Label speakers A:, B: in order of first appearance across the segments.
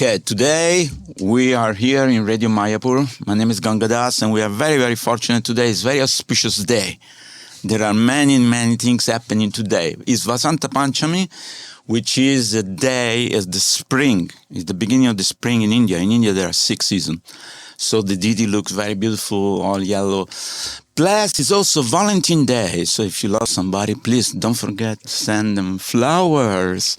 A: Okay, today we are here in Radio Mayapur. My name is Gangadas, and we are very, very fortunate today. It's a very auspicious day. There are many, many things happening today. It's Vasanta Panchami, which is a day as the spring. It's the beginning of the spring in India. In India, there are 6 seasons. So the deity looks very beautiful, all yellow. Plus, it's also Valentine Day. So if you love somebody, please don't forget to send them flowers.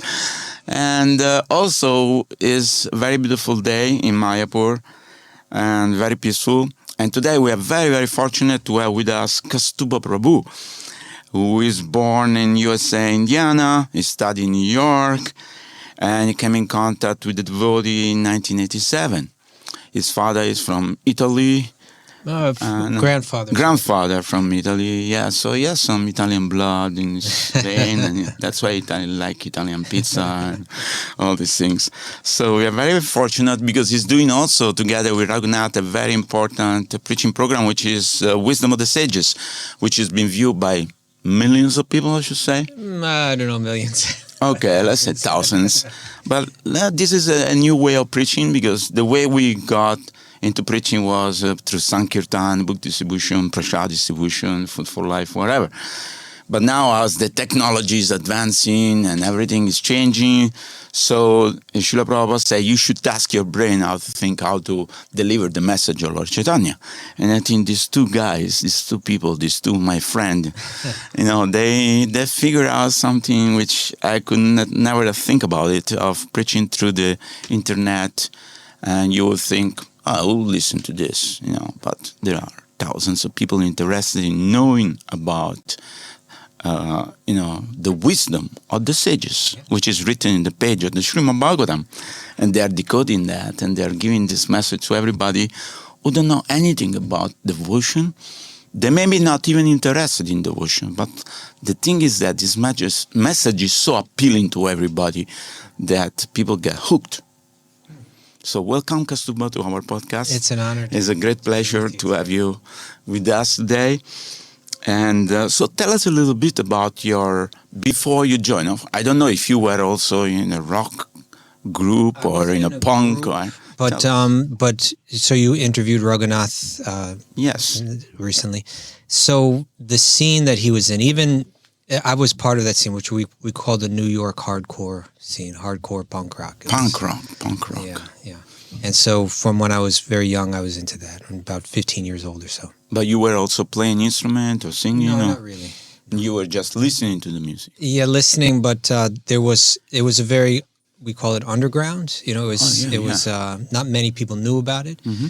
A: And also is a very beautiful day in Mayapur and very peaceful. And today we are very, very fortunate to have with us Kaustubha Prabhu, who is born in USA, Indiana. He studied in New York, and he came in contact with the devotee in 1987. His father is from Italy. Grandfather from Italy, yeah. So he has some Italian blood in his vein, and that's why Italian like Italian pizza and all these things. So we are very fortunate because he's doing also together with Raghunath a very important preaching program, which is Wisdom of the Sages, which has been viewed by millions of people, I should say.
B: I don't know, millions.
A: Okay, let's say thousands. But this is a new way of preaching, because the way we got into preaching was through Sankirtan, book distribution, prasad distribution, food for life, whatever. But now as the technology is advancing and everything is changing, so Srila Prabhupada said you should task your brain how to think, how to deliver the message of Lord Chaitanya. And I think these two guys, these two people, these two, my friend, they figure out something which I could never think about it, of preaching through the internet. And you would think, I will listen to this, but there are thousands of people interested in knowing about, the wisdom of the sages, which is written in the page of the Srimad Bhagavatam. And they are decoding that, and they are giving this message to everybody who don't know anything about devotion. They may be not even interested in devotion, but the thing is that this message is so appealing to everybody that people get hooked. So welcome, Kaustubha, to our podcast.
B: It's an honor.
A: It's a great pleasure to have you with us today. And so tell us a little bit about before you joined. I don't know if you were also in a rock group or in a punk.
B: But so you interviewed Raghunath
A: yes,
B: recently. So the scene that he was in, even I was part of that scene, which we called the New York hardcore scene, hardcore punk rock.
A: Punk rock.
B: Yeah. And so from when I was very young, I was into that. I'm about 15 years old or so.
A: But you were also playing instrument or singing?
B: No, not really.
A: You were just listening to the music?
B: Yeah, listening, but it was a very, we call it underground. It was not many people knew about it. Mm-hmm.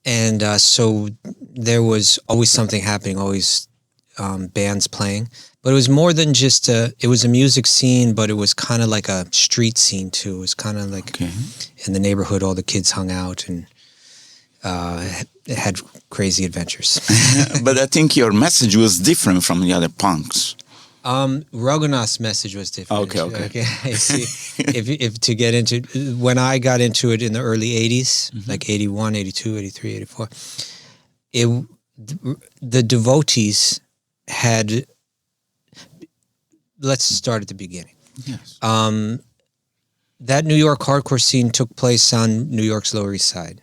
B: And so there was always something happening, always bands playing. But it was more than just it was a music scene, but it was kind of like a street scene too. It was kind of like in the neighborhood, all the kids hung out and had crazy adventures.
A: But I think your message was different from the other punks.
B: Raghunath's message was different.
A: Okay.
B: See, if to get into, when I got into it in the early 80s, mm-hmm. like 81, 82, 83, 84, the devotees had... Let's start at the beginning.
A: Yes.
B: That New York hardcore scene took place on New York's Lower East Side.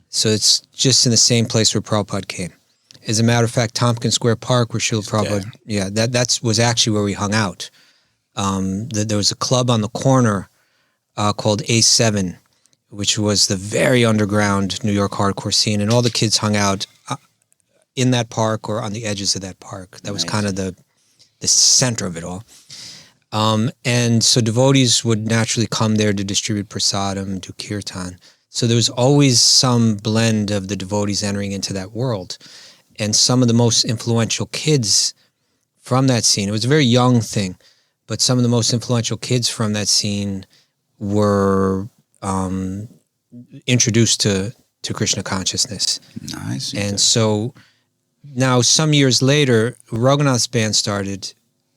B: So it's just in the same place where Prabhupada came. As a matter of fact, Tompkins Square Park, where Srila Prabhupada, that was actually where we hung out. There was a club on the corner called A7, which was the very underground New York hardcore scene, and all the kids hung out in that park or on the edges of that park. That was kind of the center of it all. And so devotees would naturally come there to distribute prasadam, do kirtan. So there was always some blend of the devotees entering into that world. And some of the most influential kids from that scene, it was a very young thing, but some of the most influential kids from that scene were introduced to Krishna consciousness.
A: Nice.
B: And so now, some years later, Raghunath's band started,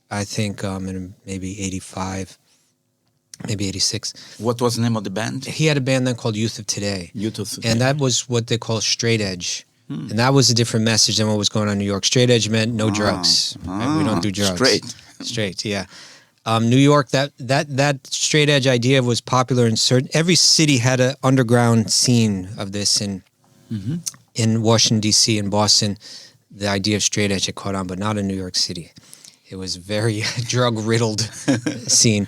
B: I think, in maybe 85, maybe 86.
A: What was the name of the band?
B: He had a band then called Youth of Today.
A: Youth of Today.
B: And that was what they call straight edge. And that was a different message than what was going on in New York. Straight edge meant no drugs. We don't do drugs.
A: Straight,
B: yeah. New York, that straight edge idea was popular in certain. Every city had an underground scene of this. In Washington D.C. and Boston, the idea of straight edge had caught on, but not in New York City. It was a very drug riddled scene.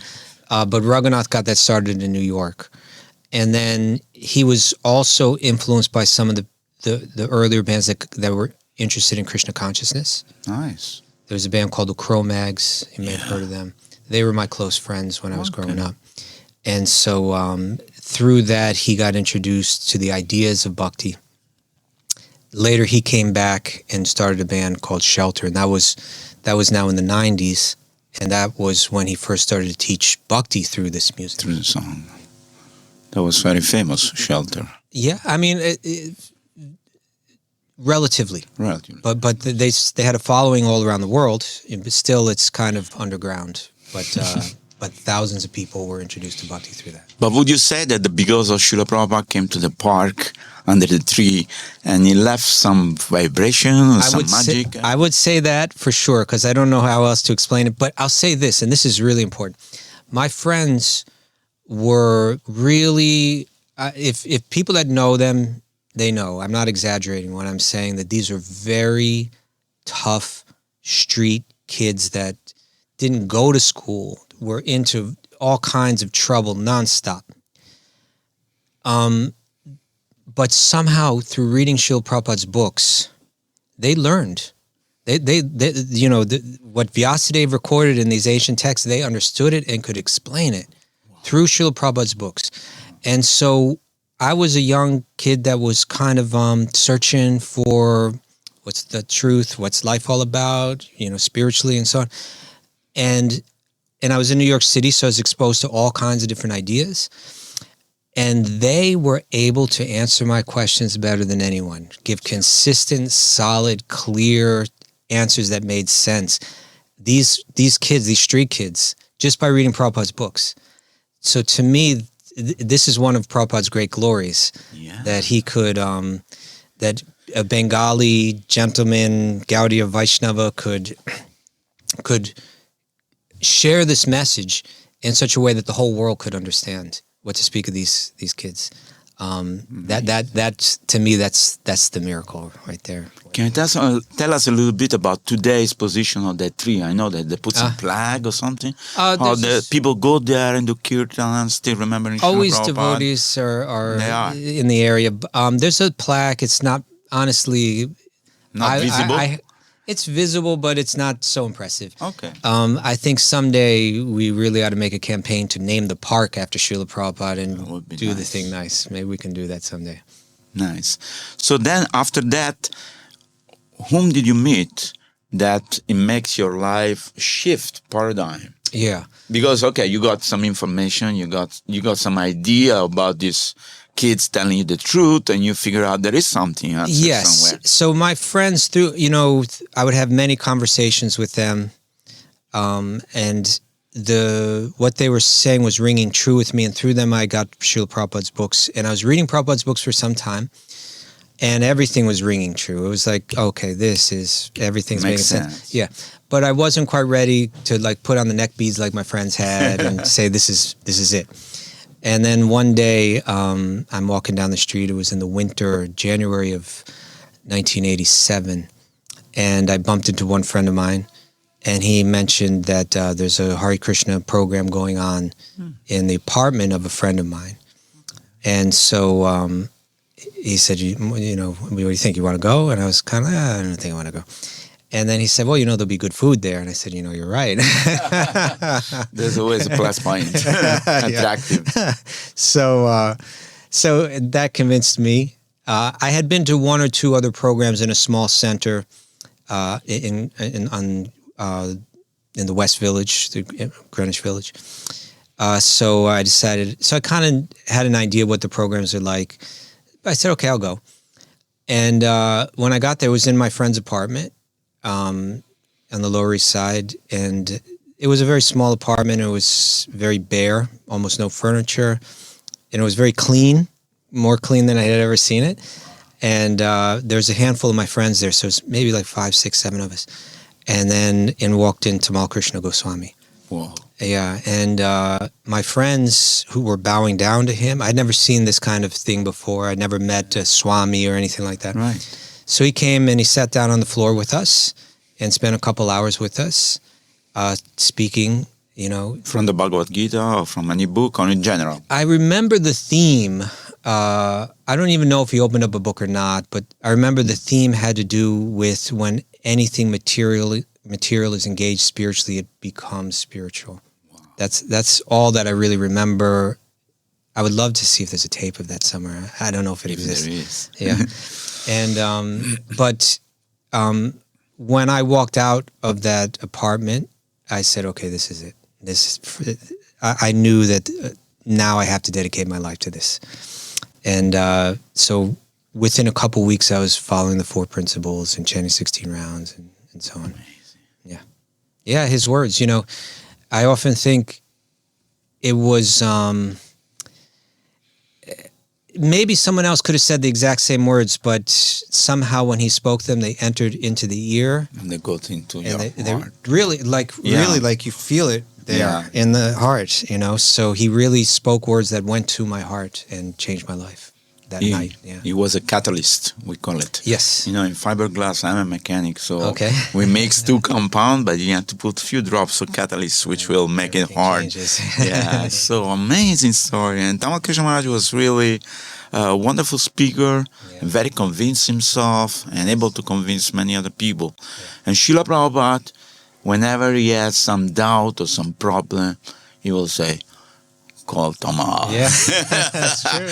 B: But Raghunath got that started in New York, and then he was also influenced by some of the earlier bands that were interested in Krishna consciousness.
A: Nice.
B: There was a band called the Cro-Mags. You may have heard of them. They were my close friends when I was growing up. And so through that, he got introduced to the ideas of bhakti. Later, he came back and started a band called Shelter. And that was now in the 90s. And that was when he first started to teach bhakti through this music.
A: Through the song. That was very famous, Shelter.
B: Yeah, I mean, relatively. But they had a following all around the world. But still, it's kind of underground. But thousands of people were introduced to bhakti through that.
A: But would you say that because of Srila Prabhupada came to the park under the tree and he left some vibration or some magic?
B: I would say that for sure, because I don't know how else to explain it. But I'll say this, and this is really important. My friends were really, if people that know them, they know. I'm not exaggerating when I'm saying that these are very tough street kids that didn't go to school, were into all kinds of trouble nonstop. But somehow through reading Srila Prabhupada's books, they learned. They what Vyasadeva recorded in these ancient texts, they understood it and could explain it through Srila Prabhupada's books. And so I was a young kid that was kind of searching for what's the truth, what's life all about, spiritually and so on. And I was in New York City, so I was exposed to all kinds of different ideas. And they were able to answer my questions better than anyone, give consistent, solid, clear answers that made sense. These kids, these street kids, just by reading Prabhupada's books. So to me, this is one of Prabhupada's great glories, that he could, that a Bengali gentleman, Gaudiya Vaishnava, could share this message in such a way that the whole world could understand. What to speak of these kids. That to me, that's the miracle right there.
A: Can you tell us a little bit about today's position of that tree? I know that they put some flag or something. How the people go there and do kirtan, still remembering.
B: Always devotees are in the area. There's a plaque. It's not honestly
A: not visible.
B: It's visible, but it's not so impressive.
A: Okay.
B: I think someday we really ought to make a campaign to name the park after Srila Prabhupada and do the thing nice. Maybe we can do that someday.
A: Nice. So then after that, whom did you meet that it makes your life shift paradigm?
B: Yeah.
A: Because, you got some information, you got some idea about this kids telling you the truth, and you figure out there is something somewhere.
B: So my friends, I would have many conversations with them, and what they were saying was ringing true with me, and through them I got Srila Prabhupada's books, and I was reading Prabhupada's books for some time, and everything was ringing true. It was like, okay, everything's making sense. Yeah, but I wasn't quite ready to put on the neck beads like my friends had and say this is it. And then one day, I'm walking down the street. It was in the winter, January of 1987. And I bumped into one friend of mine. And he mentioned that there's a Hare Krishna program going on in the apartment of a friend of mine. And so he said, what do you think? You want to go? And I was kind of, I don't think I want to go. And then he said, well, there'll be good food there. And I said, you're right.
A: There's always a plus point. Attractive.
B: So that convinced me. I had been to one or two other programs in a small center in the West Village, the Greenwich Village. So I decided, I kind of had an idea what the programs are like. I said, okay, I'll go. And when I got there, it was in my friend's apartment. On the Lower East Side, and it was a very small apartment. It was very bare, almost no furniture, and it was very clean, more clean than I had ever seen it. And there's a handful of my friends there, so it's maybe 5, 6, 7 of us. And then walked in Tamal Krishna Goswami.
A: Wow.
B: Yeah, and my friends who were bowing down to him, I'd never seen this kind of thing before. I'd never met a Swami or anything like that.
A: Right.
B: So he came and he sat down on the floor with us and spent a couple hours with us, speaking,
A: From the Bhagavad Gita or from any book or in general?
B: I remember the theme. I don't even know if he opened up a book or not, but I remember the theme had to do with when anything material is engaged spiritually, it becomes spiritual. Wow. That's all that I really remember. I would love to see if there's a tape of that somewhere. I don't know if it exists.
A: There is.
B: Yeah. And but when I walked out of that apartment, I said, "Okay, this is it. I knew that now I have to dedicate my life to this." And so within a couple weeks, I was following the 4 principles and chanting 16 rounds and so on.
A: Amazing.
B: Yeah. Yeah, his words, I often think it was maybe someone else could have said the exact same words, but somehow when he spoke them, they entered into the ear.
A: And they got into your
B: They
A: heart.
B: really like you feel it there in the heart, So he really spoke words that went to my heart and changed my life that night. Yeah.
A: He was a catalyst, we call it.
B: Yes.
A: In fiberglass, I'm a mechanic, so
B: Okay.
A: we mix 2 compounds, but you have to put a few drops of catalyst, which will make it hard.
B: Changes.
A: Yeah, so amazing story. And Tamal Krishna Maharaj was really a wonderful speaker, very convinced himself, and able to convince many other people. And Srila Prabhupada, whenever he has some doubt or some problem, he will say, "Call Tamal."
B: Yeah, that's true.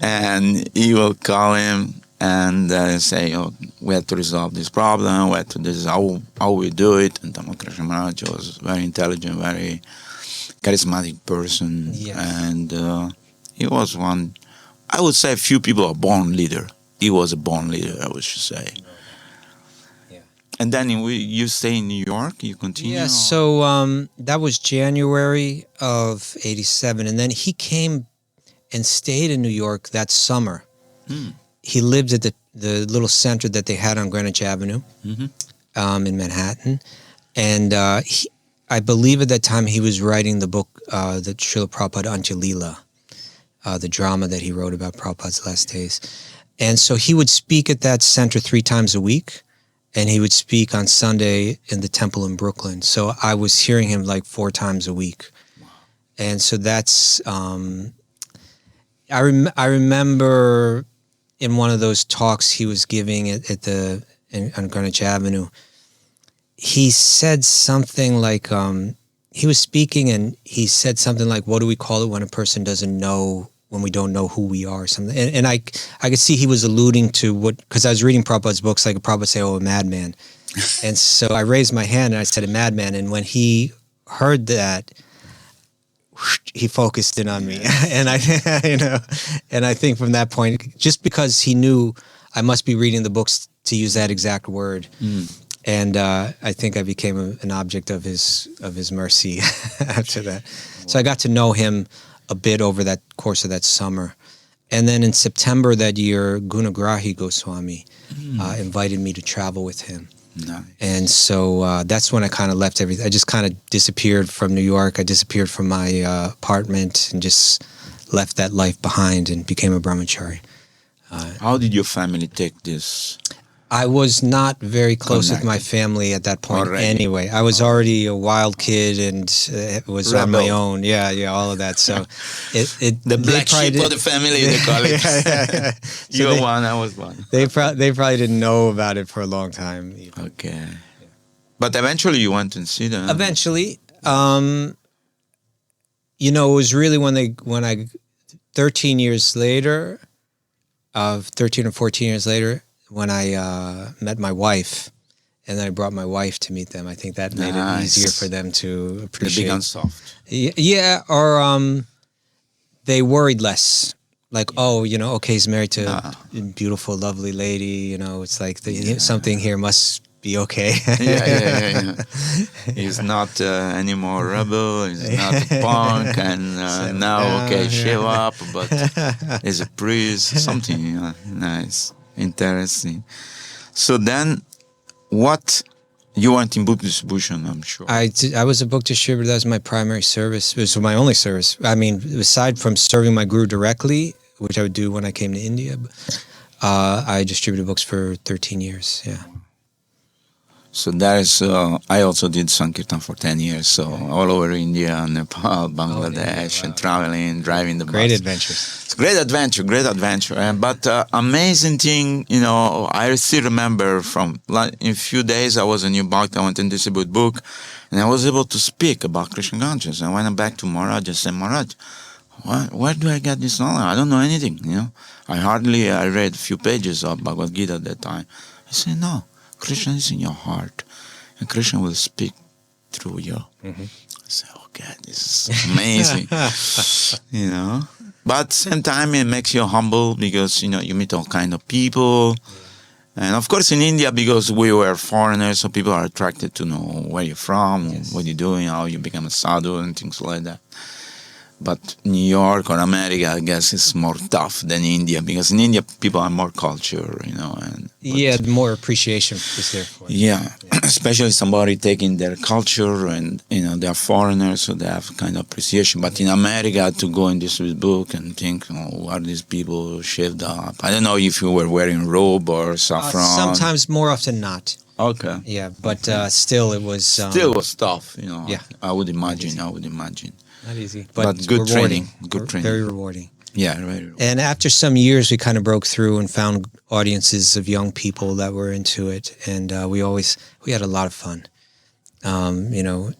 A: And he will call him and say, "Oh, we have to resolve this problem. This is how we do it." And Tamal Krishna Maharaj was very intelligent, very charismatic person.
B: Yes.
A: And he was one, I would say, few people are born leader. He was a born leader, I would say.
B: Yeah.
A: And then you stay in New York, you continue?
B: Yeah, so that was January of 87. And then he came and stayed in New York that summer. He lived at the little center that they had on Greenwich Avenue in Manhattan. And I believe at that time he was writing the book that Srila Prabhupada Anjalila, the drama that he wrote about Prabhupada's last days. And so he would speak at that center 3 times a week. And he would speak on Sunday in the temple in Brooklyn. So I was hearing him like 4 times a week. Wow. And so that's, I remember in one of those talks he was giving on Greenwich Avenue, he said something like, he was speaking and he said something like, "What do we call it when a person doesn't know, when we don't know who we are?" Or something. And I could see he was alluding to because I was reading Prabhupada's books, like Prabhupada would say, "Oh, a madman." And so I raised my hand and I said, "A madman." And when he heard that, he focused in on me. And I think from that point, just because he knew I must be reading the books to use that exact word. And I think I became an object of his mercy after that. So I got to know him a bit over that course of that summer. And then in September that year, Gunagrahi Goswami invited me to travel with him.
A: Nice.
B: And so that's when I kind of left everything. I just kind of disappeared from New York. I disappeared from my apartment and just left that life behind and became a brahmachari.
A: How did your family take this?
B: I was not very close with my family at that point anyway. I was already a wild kid and was on my own. Yeah, all of that. So
A: the black sheep of the family, they call it.
B: Yeah.
A: You were one, I was one.
B: They probably didn't know about it for a long time. Even.
A: Okay. But eventually you went and see them.
B: Eventually. It was really when I 13 years later, 13 or 14 years later, when I met my wife, and then I brought my wife to meet them. I think that made it easier for them to appreciate.
A: They began soft.
B: Yeah, or they worried less. Like, okay, he's married to a beautiful, lovely lady. It's like something here must be okay.
A: Yeah. He's not anymore rebel. He's not a punk, and shave up, but he's a priest. Something nice. Interesting. So then, what You went in book distribution, I'm sure.
B: I was a book distributor. That was my primary service. It was my only service. I mean, aside from serving my guru directly, which I would do when I came to India, I distributed books for 13 years. Yeah.
A: So that is, I also did Sankirtan for 10 years, so all over India, Nepal, Bangladesh, and traveling, driving the bus.
B: Great adventures.
A: It's great adventure. But amazing thing, I still remember from, in a few days, I was a new bhakta, I went and distributed book, and I was able to speak about Krishna consciousness. And when I'm back to Maharaj, I said, Maharaj, where do I get this knowledge? I don't know anything, I read a few pages of Bhagavad Gita at that time. I said, no. Krishna is in your heart, and Krishna will speak through you. Mm-hmm. I say, okay, this is amazing, But at the same time, it makes you humble because, you meet all kind of people. And of course, in India, because we were foreigners, so people are attracted to know where you're from, what you're doing, how you become a sadhu, and things like that. But New York or America, I guess, is more tough than India because in India people are more culture,
B: more appreciation is there for it.
A: Yeah, especially somebody taking their culture and they are foreigners, so they have kind of appreciation. But in America, to go in this book and think, who are these people shaved up? I don't know if you were wearing robe or saffron.
B: Sometimes, more often not.
A: Okay.
B: Yeah, but still, it was.
A: Still was tough,
B: Yeah,
A: I would imagine.
B: Not easy,
A: but good training. Good training.
B: Very rewarding.
A: Yeah, very rewarding.
B: And after some years, we kind of broke through and found audiences of young people that were into it, and we had a lot of fun.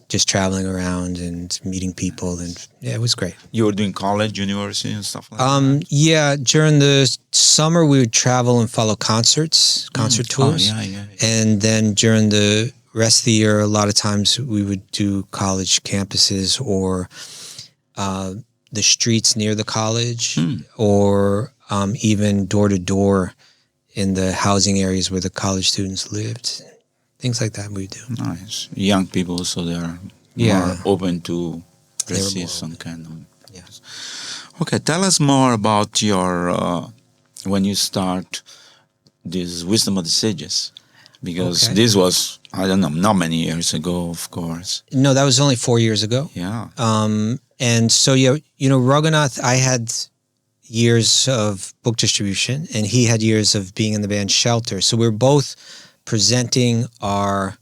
B: Just traveling around and meeting people, and it was great.
A: You were doing college, university, and stuff like that?
B: Yeah, during the summer, we would travel and follow concert tours.
A: Oh, yeah.
B: And then during the rest of the year, a lot of times we would do college campuses or the streets near the college, or even door to door in the housing areas where the college students lived. Things like that we do.
A: Nice. Young people, so they are more open to receive some kind of...
B: Yes.
A: Okay, tell us more about your, when you start this Wisdom of the Sages. Because this was, I don't know, not many years ago, of course.
B: No, that was only 4 years ago.
A: Yeah.
B: And so, Raghunath, I had years of book distribution, and he had years of being in the band Shelter. So we were both presenting our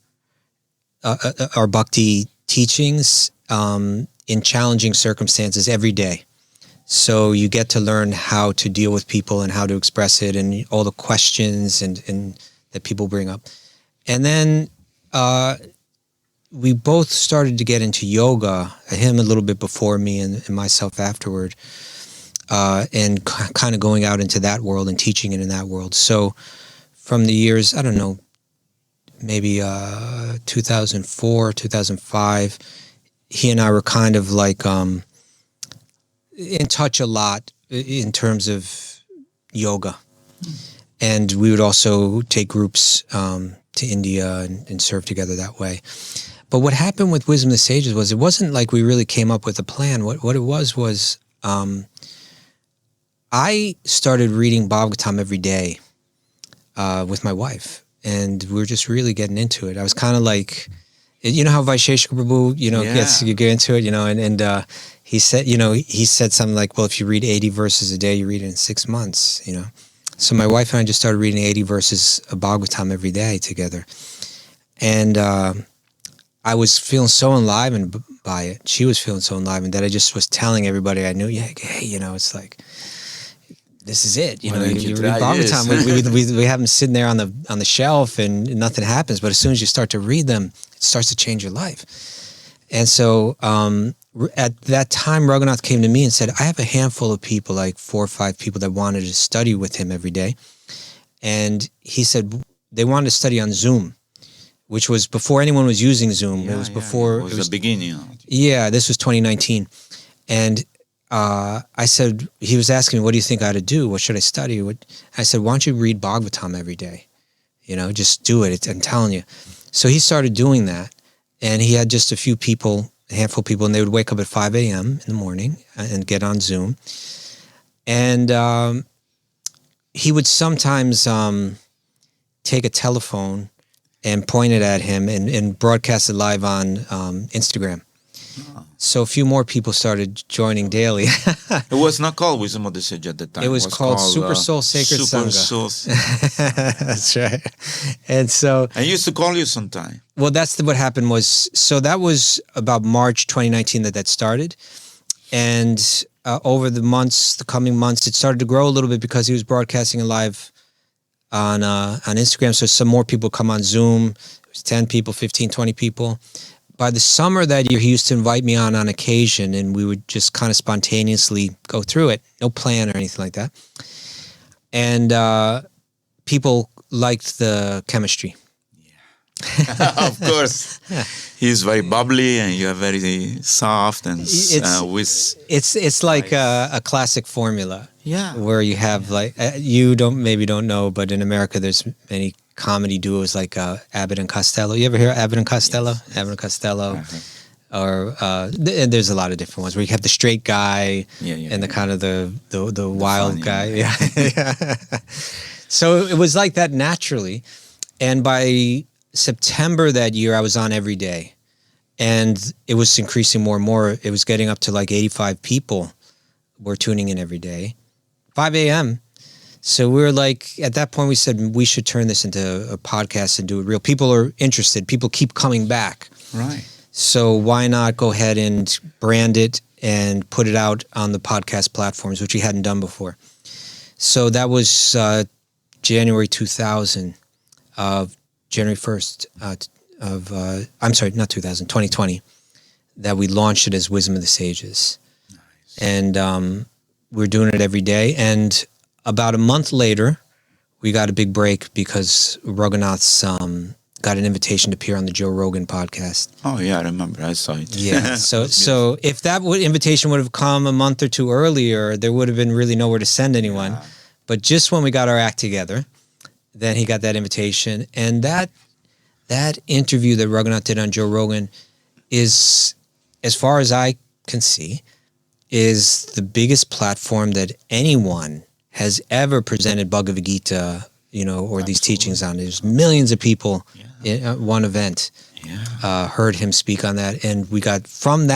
B: bhakti teachings in challenging circumstances every day. So you get to learn how to deal with people and how to express it, and all the questions and that people bring up. And then we both started to get into yoga, him a little bit before me and myself afterward, and kind of going out into that world and teaching it in that world. So from the years, I don't know, maybe 2004, 2005, he and I were kind of like in touch a lot in terms of yoga. And we would also take groups to India and serve together that way. But what happened with Wisdom of the Sages was it wasn't like we really came up with a plan. What it was I started reading Bhagavatam every day with my wife, and we were just really getting into it. I was kind of like, how Vaisheshika Prabhu, you get into it, and he said something like, well, if you read 80 verses a day, you read it in 6 months, So my wife and I just started reading 80 verses of Bhagavatam every day together. And I was feeling so enlivened by it. She was feeling so enlivened that I just was telling everybody I knew, hey, it's like, this is it. You read Bhagavatam. We have them sitting there on the shelf and nothing happens. But as soon as you start to read them, it starts to change your life. And so at that time, Raghunath came to me and said, I have a handful of people, like 4 or 5 people that wanted to study with him every day. And he said they wanted to study on Zoom, which was before anyone was using Zoom.
A: Yeah,
B: it was before...
A: It was the beginning.
B: Yeah, this was 2019. And I said, he was asking me, what do you think I ought to do? What should I study? I said, why don't you read Bhagavatam every day? Just do it. I'm telling you. So he started doing that. And he had just a handful of people, and they would wake up at 5 a.m. in the morning and get on Zoom. And he would sometimes take a telephone and pointed at him and broadcasted live on Instagram. So a few more people started joining daily.
A: It was not called Wisdom of the Sage at the time.
B: It was called Super Soul Sacred
A: Super
B: Sangha.
A: Soul.
B: That's right. And so
A: I used to call you sometime.
B: well, what happened was, so that was about March 2019 that started. And over the coming months, it started to grow a little bit because he was broadcasting live on Instagram. So some more people come on Zoom. It was 10 people, 15, 20 people. By the summer that year, he used to invite me on occasion, and we would just kind of spontaneously go through it. No plan or anything like that. And people liked the chemistry.
A: Of course.
B: Yeah.
A: He's very bubbly, and you are very soft and
B: It's like a classic formula.
A: Yeah.
B: Where you have like you don't know, but in America there's many comedy duos like Abbott and Costello. You ever hear Abbott and Costello?
A: Yes.
B: Abbott and Costello. Or and there's a lot of different ones where you have the straight guy and the kind of the wild guy. Yeah. Yeah. So it was like that naturally. And by September that year, I was on every day. And it was increasing more and more. It was getting up to like 85 people were tuning in every day. 5 a.m. So we were like, at that point, we said we should turn this into a podcast and do it real. People are interested. People keep coming back.
A: Right.
B: So why not go ahead and brand it and put it out on the podcast platforms, which we hadn't done before. So that was January 2000, January 1st I'm sorry, not 2000, 2020, that we launched it as Wisdom of the Sages. Nice. And we're doing it every day. And about a month later, we got a big break because Raghunath's got an invitation to appear on the Joe Rogan podcast.
A: Oh yeah, I remember. I saw it.
B: Yeah. So if that invitation would have come a month or two earlier, there would have been really nowhere to send anyone. Yeah. But just when we got our act together, then he got that invitation. And that interview that Raghunath did on Joe Rogan is, as far as I can see, is the biggest platform that anyone has ever presented Bhagavad Gita, or Absolutely. These teachings on. There's millions of people in one event heard him speak on that. And we got thousands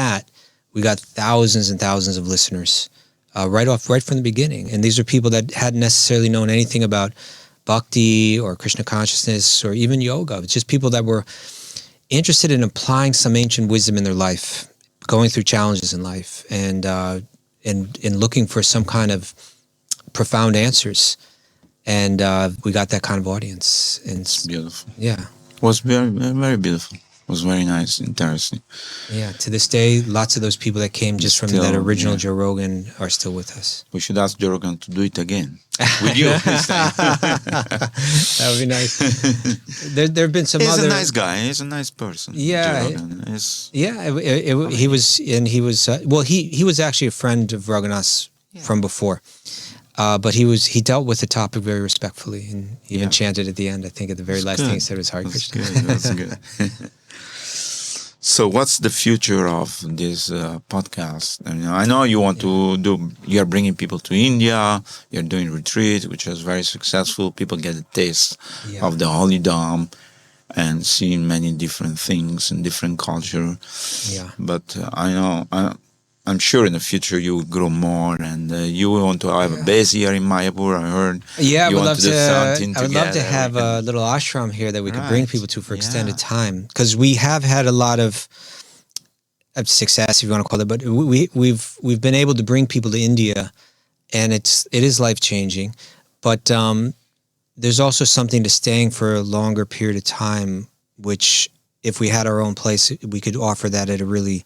B: and thousands of listeners right from the beginning. And these are people that hadn't necessarily known anything about bhakti or Krishna consciousness or even yoga. It's just people that were interested in applying some ancient wisdom in their life, going through challenges in life, and looking for some kind of profound answers. And we got that kind of audience. And
A: it's beautiful.
B: Yeah.
A: It was very, very beautiful. It was very nice, interesting.
B: Yeah, to this day, lots of those people that came just from that original Joe Rogan are still with us.
A: We should ask Joe Rogan to do it again with you this time.
B: That would be nice. There have been some
A: He's
B: other...
A: He's a nice guy. He's a nice person.
B: Yeah. He was actually a friend of Raghunath's from before. But he dealt with the topic very respectfully and even chanted at the end. I think at the very last thing he said was Hare Krishna.
A: That's good. So what's the future of this podcast? I know you want to you're bringing people to India, you're doing retreat, which was very successful. People get a taste of the holy dharma and seeing many different things and different culture. Yeah. But I'm sure in the future you will grow more, and you want to have a base here in Mayapur. I heard.
B: Yeah, I would love to have a little ashram here that we could bring people to for extended time, because we have had a lot of success, if you want to call it. But we've been able to bring people to India, and it is life changing. But there's also something to staying for a longer period of time, which if we had our own place, we could offer that at a really,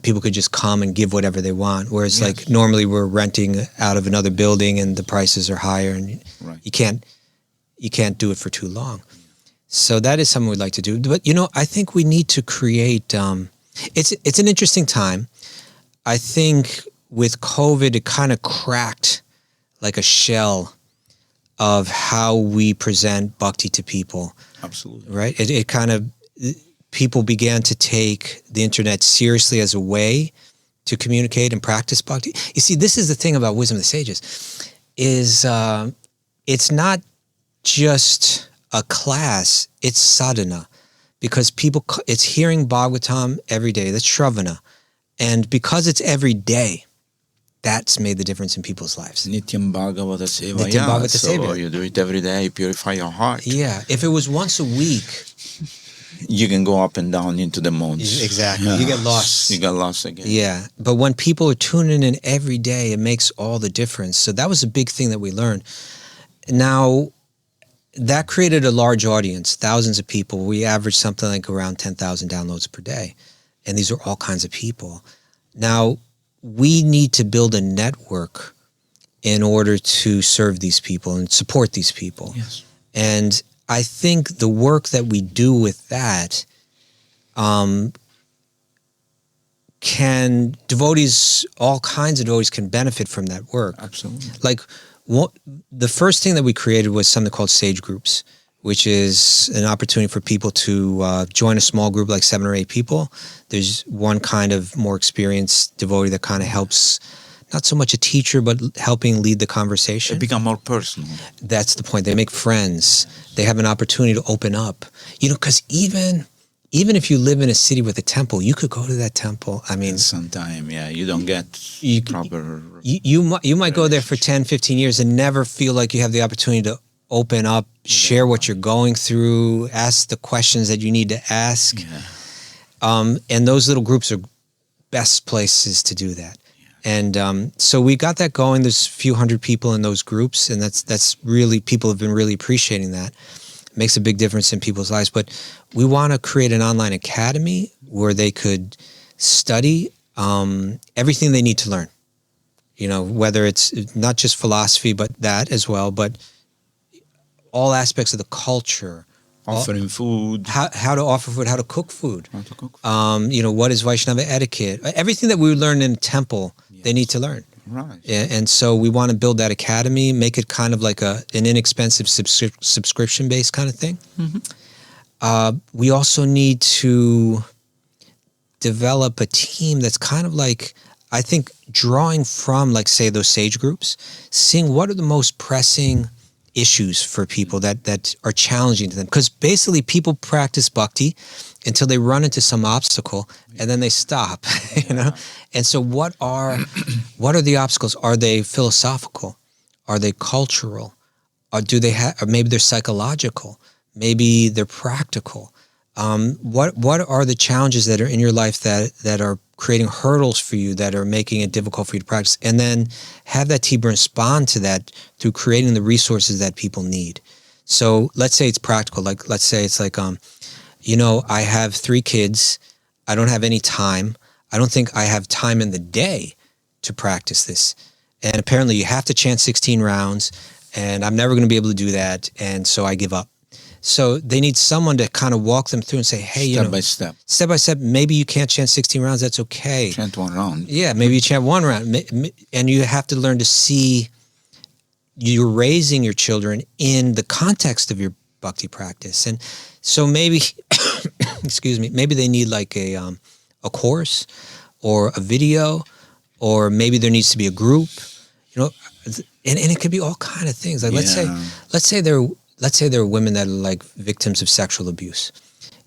B: people could just come and give whatever they want. Whereas like normally we're renting out of another building and the prices are higher, and you can't do it for too long. So that is something we'd like to do. But I think we need to create. It's an interesting time. I think with COVID, it kind of cracked like a shell of how we present bhakti to people.
A: Absolutely.
B: Right. It kind of. People began to take the internet seriously as a way to communicate and practice bhakti. You see, this is the thing about Wisdom of the Sages, is it's not just a class, it's sadhana, because it's hearing Bhagavatam every day. That's Shravana. And because it's every day, that's made the difference in people's lives.
A: Nityam Bhagavata Seva.
B: Nityam Bhagavata
A: So
B: Seva.
A: you do it every day, you purify your heart.
B: Yeah. If it was once a week,
A: you can go up and down into the modes.
B: Exactly. You get lost.
A: You get lost again.
B: Yeah. But when people are tuning in every day, it makes all the difference. So that was a big thing that we learned. Now, that created a large audience, thousands of people. We averaged something like around 10,000 downloads per day. And these are all kinds of people. Now, we need to build a network in order to serve these people and support these people.
A: Yes.
B: And I think the work that we do with that devotees, all kinds of devotees can benefit from that work.
A: Absolutely.
B: Like the first thing that we created was something called Sage Groups, which is an opportunity for people to join a small group, like 7 or 8 people. There's one kind of more experienced devotee that kind of helps, not so much a teacher, but helping lead the conversation.
A: It become more personal.
B: That's the point. They make friends. They have an opportunity to open up. You know, because even if you live in a city with a temple, you could go to that temple. I mean,
A: sometime, you don't get proper.
B: You might go there for 10, 15 years and never feel like you have the opportunity to open up, share what you're going through, ask the questions that you need to ask.
A: Yeah.
B: And those little groups are best places to do that. And so we got that going. There's a few hundred people in those groups, and that's really, people have been really appreciating that. It makes a big difference in people's lives. But we want to create an online academy where they could study everything they need to learn. You know, whether it's not just philosophy, but that as well, but all aspects of the culture.
A: Offering food.
B: How to offer food, how to cook food. You know, what is Vaishnava etiquette? Everything that we learn in a temple, they need to learn.
A: Right.
B: And so we want to build that academy, make it kind of like an inexpensive subscription-based kind of thing. Mm-hmm. We also need to develop a team that's kind of like, I think, drawing from, like, say, those sage groups, seeing what are the most pressing issues for people that are challenging to them. Because basically people practice bhakti until they run into some obstacle and then they stop, you know? And so what are the obstacles? Are they philosophical? Are they cultural? Or or maybe they're psychological? Maybe they're practical? What are the challenges that are in your life that are creating hurdles for you, that are making it difficult for you to practice? And then have that team respond to that through creating the resources that people need. So let's say it's practical. Like, let's say it's like, you know, I have 3 kids. I don't have any time. I don't think I have time in the day to practice this. And apparently you have to chant 16 rounds, and I'm never going to be able to do that. And so I give up. So they need someone to kind of walk them through and say, hey,
A: Step by step,
B: maybe you can't chant 16 rounds. That's okay.
A: Chant 1 round.
B: Yeah, maybe you chant 1 round. And you have to learn to see you're raising your children in the context of your bhakti practice. And so maybe, excuse me, maybe they need like a course or a video, or maybe there needs to be a group, you know, and it could be all kind of things. Like let's say there are women that are like victims of sexual abuse,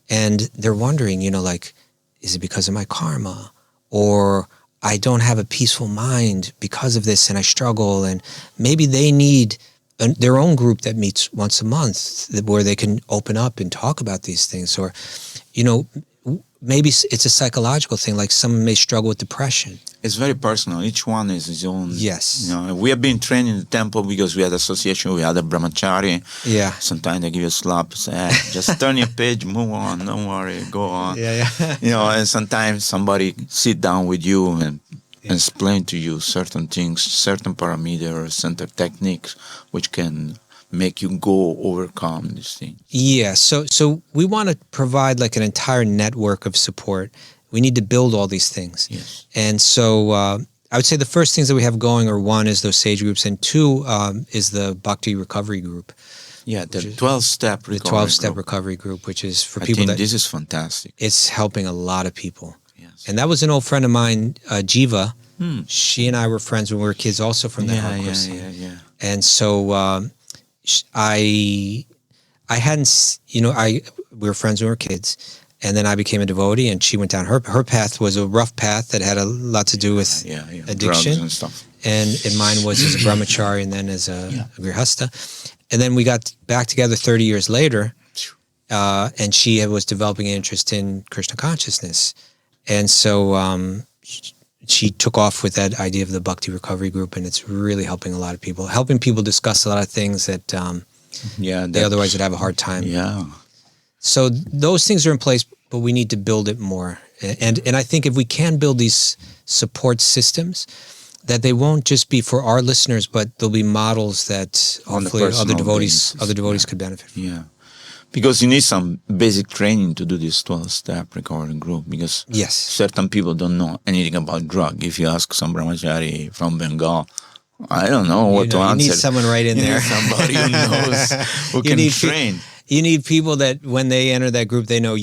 B: and they're wondering, you know, like, is it because of my karma, or I don't have a peaceful mind because of this and I struggle, and maybe they need their own group that meets once a month where they can open up and talk about these things. Or, you know, maybe it's a psychological thing, like someone may struggle with depression.
A: It's very personal. Each one is his own.
B: Yes.
A: You know, we have been trained in the temple because we had association with other brahmachari.
B: Yeah.
A: Sometimes they give you a slap, say, hey, just turn your page, move on, don't worry, go on.
B: Yeah.
A: You know, and sometimes somebody sit down with you and explain to you certain things, certain parameters, certain techniques, which can make you overcome these things.
B: Yeah. So we want to provide like an entire network of support. We need to build all these things.
A: Yes.
B: And so I would say the first things that we have going are, 1 is those sage groups, and 2 is the Bhakti recovery group.
A: Yeah, the 12-step recovery
B: The 12-step
A: group.
B: recovery group, which is for
A: I
B: people
A: think this is fantastic.
B: It's helping a lot of people.
A: Yes.
B: And that was an old friend of mine, Jiva. She and I were friends when we were kids, also from that hardcore scene.
A: Yeah.
B: And so I I hadn't, we were friends when we were kids, and then I became a devotee, and she went down. Her path was a rough path that had a lot to do with addiction.
A: Drugs and stuff.
B: And mine was as a brahmachari and then as a grihasta. And then we got back together 30 years later, and she was developing an interest in Krishna consciousness. And so she took off with that idea of the Bhakti Recovery Group, and it's really helping a lot of people, helping people discuss a lot of things that they otherwise would have a hard time.
A: Yeah.
B: So those things are in place, but we need to build it more. And I think if we can build these support systems, that they won't just be for our listeners, but they'll be models that hopefully other devotees could benefit from.
A: Yeah. Because you need some basic training to do this 12-step recovery group, because certain people don't know anything about drug. If you ask some brahmachari from Bengal, I don't know what to answer.
B: You need someone right in there.
A: Need somebody who knows, who can train.
B: You need people that when they enter that group, they know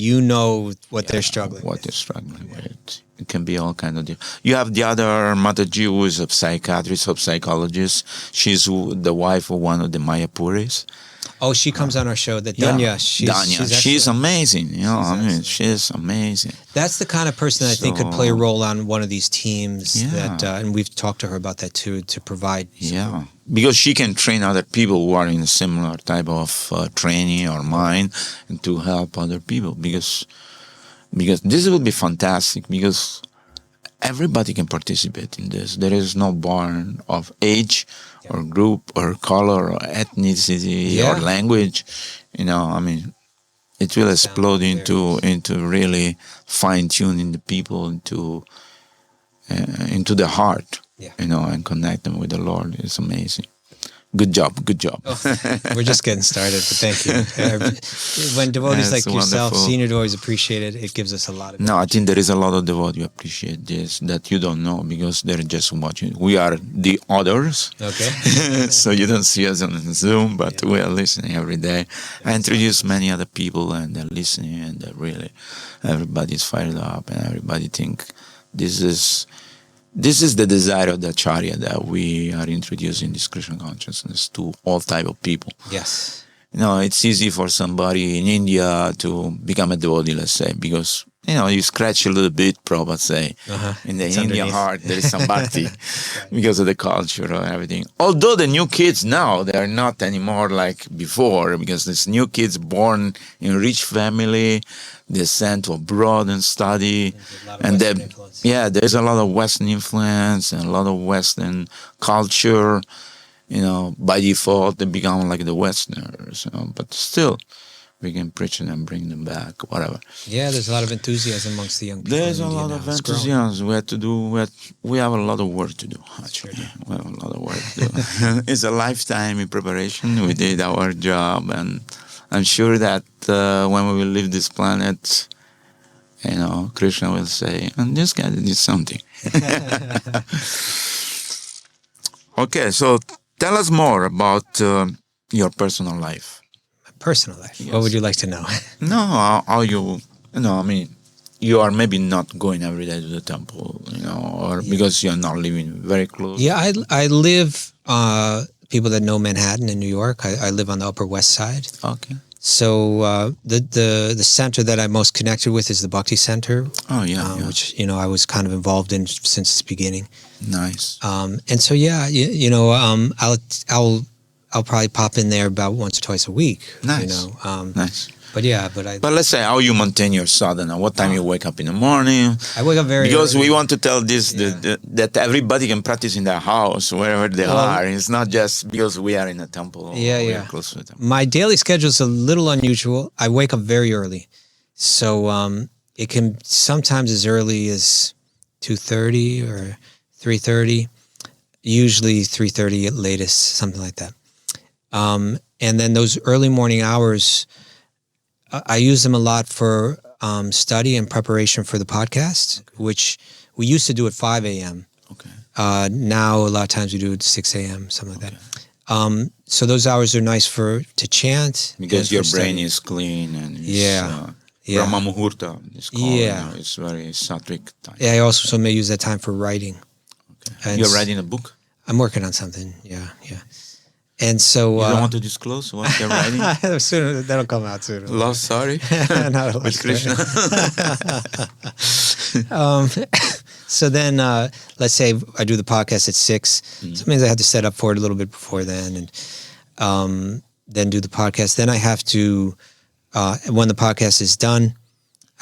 B: what they're struggling with.
A: What they're struggling with. It can be all kind of different. You have the other Mataji, who is a psychiatrist, a psychologist. She's the wife of one of the Mayapuris.
B: Oh, she comes on our show, Danya.
A: She's amazing. She's amazing.
B: That's the kind of person that I think could play a role on one of these teams. And we've talked to her about that too, to provide support.
A: Yeah, because she can train other people who are in a similar type of training or mind, and to help other people. Because this will be fantastic, because everybody can participate in this. There is no barn of age or group or color or ethnicity or language. It will explode into really fine-tuning the people into the heart, and connect them with the Lord. It's amazing. Good job.
B: We're just getting started, but thank you. When devotees like yourself, senior devotees appreciate it, it gives us a lot of
A: I think there is a lot of devotees who appreciate this that you don't know, because they're just watching. We are the others.
B: Okay.
A: So you don't see us on Zoom, but we are listening every day. I introduce many other people, and they're listening, and they're really, everybody's fired up, and everybody think this is the desire of the Acharya, that we are introducing this Krishna consciousness to all type of people.
B: Yes.
A: It's easy for somebody in India to become a devotee, let's say, because, you scratch a little bit, Prabhupada say, in the Indian heart, there is some bhakti because of the culture or everything. Although the new kids now, they are not anymore like before, because these new kids born in rich family, they sent to abroad and study, and there's a lot of Western influence and a lot of Western culture. By default they become like the Westerners. But still, we can preach them and bring them back, whatever.
B: Yeah, there's a lot of enthusiasm amongst the young people.
A: There's a lot of enthusiasm. We have a lot of work to do. Actually, we have a lot of work to do. It's a lifetime in preparation. We did our job, and I'm sure that when we will leave this planet, Krishna will say, and this guy did something. Okay, so tell us more about your personal life.
B: My personal life?
A: Yes.
B: What would you like to know?
A: No, how you, you are maybe not going every day to the temple, or because you're not living very close.
B: Yeah, I live, people that know Manhattan in New York, I live on the Upper West Side.
A: Okay.
B: So the center that I'm most connected with is the Bhakti Center.
A: Oh, yeah.
B: Which, I was kind of involved in since its beginning.
A: Nice.
B: And so, I'll probably pop in there about once or twice a week.
A: Nice. Nice.
B: But
A: let's say how you maintain your sadhana. What time you wake up in the morning?
B: I wake up very
A: because
B: early.
A: We want to tell this that everybody can practice in their house wherever they are. It's not just because we are in a temple. We are close to the temple.
B: My daily schedule is a little unusual. I wake up very early, so it can sometimes as early as 2:30 or 3:30. Usually 3:30 at latest, something like that. And then those early morning hours, I use them a lot for study and preparation for the podcast, which we used to do at 5 a.m.
A: Okay.
B: Now a lot of times we do it at 6 a.m., something like that. So those hours are nice to chant.
A: Because your brain is clean and Brahma Muhurta is called. It's very sattvic time.
B: Yeah, I also may use that time for writing.
A: Okay. You're writing a book?
B: I'm working on something, yeah. And so
A: you don't want to disclose what they're writing?
B: soon, that'll come out soon.
A: Love story
B: Not a love
A: with
B: story.
A: Krishna.
B: So then, let's say I do the podcast at 6. So it means I have to set up for it a little bit before then, and then do the podcast. Then I have to, when the podcast is done,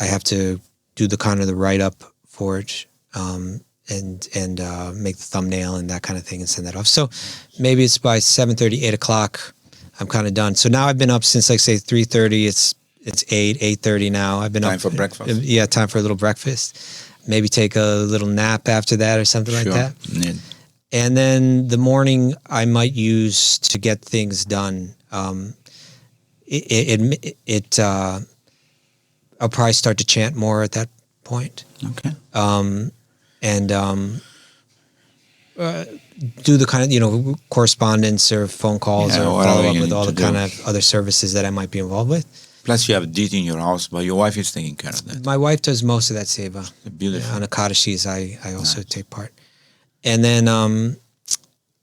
B: I have to do the kind of the write up for it, and make the thumbnail and that kind of thing and send that off. So maybe it's by 7:30, 8 o'clock, I'm kind of done. So now I've been up since like say 3:30. It's 8:30 now. I've been
A: Time
B: up
A: for breakfast.
B: Yeah, time for a little breakfast. Maybe take a little nap after that or something like that.
A: Yeah.
B: And then the morning I might use to get things done. I'll probably start to chant more at that point.
A: Okay.
B: And do the kind of, correspondence or phone calls or follow up with all the kind of other services that I might be involved with.
A: Plus you have deity in your house, but your wife is taking care of that.
B: My wife does most of that seva.
A: Beautiful.
B: On Akadashis, I also take part. And then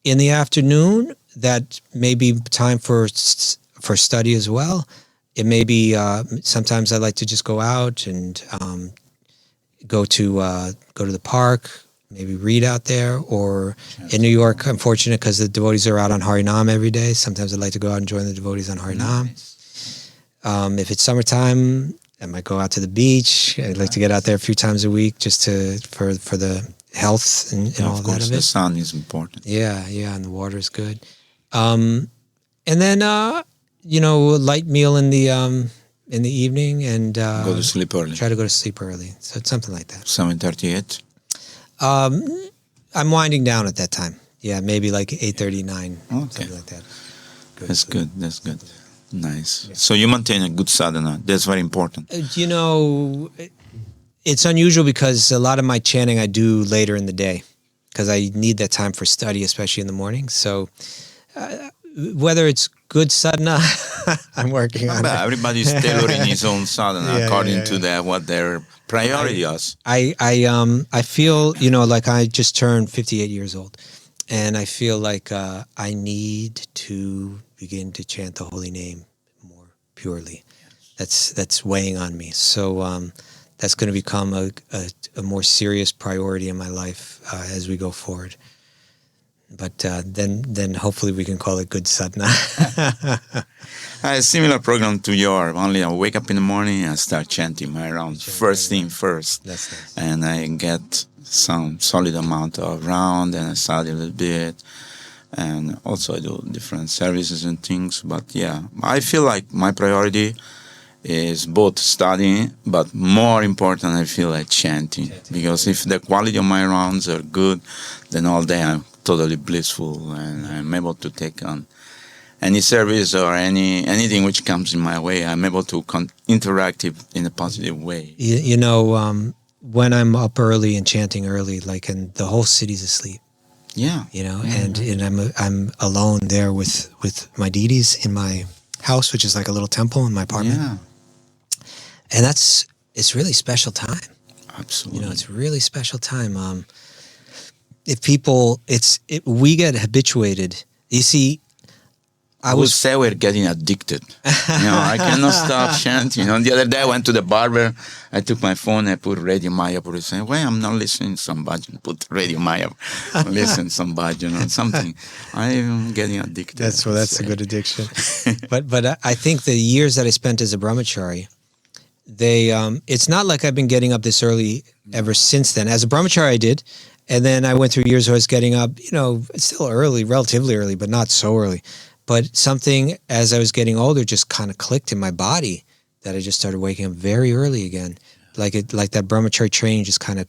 B: in the afternoon, that may be time for study as well. It may be, sometimes I like to just go out and go to the park, maybe read out there, or in New York, I'm fortunate because the devotees are out on Harinam every day. Sometimes I'd like to go out and join the devotees on Harinam.
A: Nice.
B: If it's summertime, I might go out to the beach. I'd like to get out there a few times a week just for the health and all
A: of course,
B: that of it.
A: the sun is important.
B: Yeah, and the water is good. And then light meal in the evening and
A: Go to sleep early.
B: Try to go to sleep early. So it's something like that.
A: 7:38.
B: I'm winding down at that time. Yeah, maybe like 8:39,
A: Okay.
B: something like that.
A: That's good. That's good. Nice. Yeah. So you maintain a good sadhana. That's very important.
B: It's unusual because a lot of my chanting I do later in the day because I need that time for study, especially in the morning. So whether it's good sadhana, I'm working on it.
A: Everybody's tailoring his own sadhana according to what their priority is.
B: I feel, like I just turned 58 years old, and I feel like I need to begin to chant the holy name more purely. That's weighing on me. So that's going to become a more serious priority in my life as we go forward. But then hopefully we can call it good sadhana.
A: A similar program to yours. Only I wake up in the morning and start chanting my rounds. First thing first.
B: That's nice.
A: And I get some solid amount of round and I study a little bit. And also I do different services and things. But yeah, I feel like my priority is both studying, but more important, I feel like chanting. Because if the quality of my rounds are good, then all day I'm totally blissful and I'm able to take on any service or anything which comes in my way. I'm able to interact in a positive way.
B: When I'm up early and chanting early, and the whole city's asleep.
A: Yeah.
B: And I'm alone there with my deities in my house, which is like a little temple in my apartment.
A: Yeah.
B: And it's really special time.
A: Absolutely.
B: It's a really special time. We get habituated. You see,
A: I would say we're getting addicted. I cannot stop chanting. The other day I went to the barber. I took my phone. I put Radio Mayapur. I said, "Why I'm not listening to some bhajan? Put Radio Mayapur. Listen to some bhajan or something." I'm getting addicted.
B: That's a good addiction. but I think the years that I spent as a brahmachari, it's not like I've been getting up this early ever since then. As a brahmachari, I did. And then I went through years where I was getting up, it's still early, relatively early, but not so early. But something, as I was getting older, just kind of clicked in my body that I just started waking up very early again. Like that brahmachari training just kind of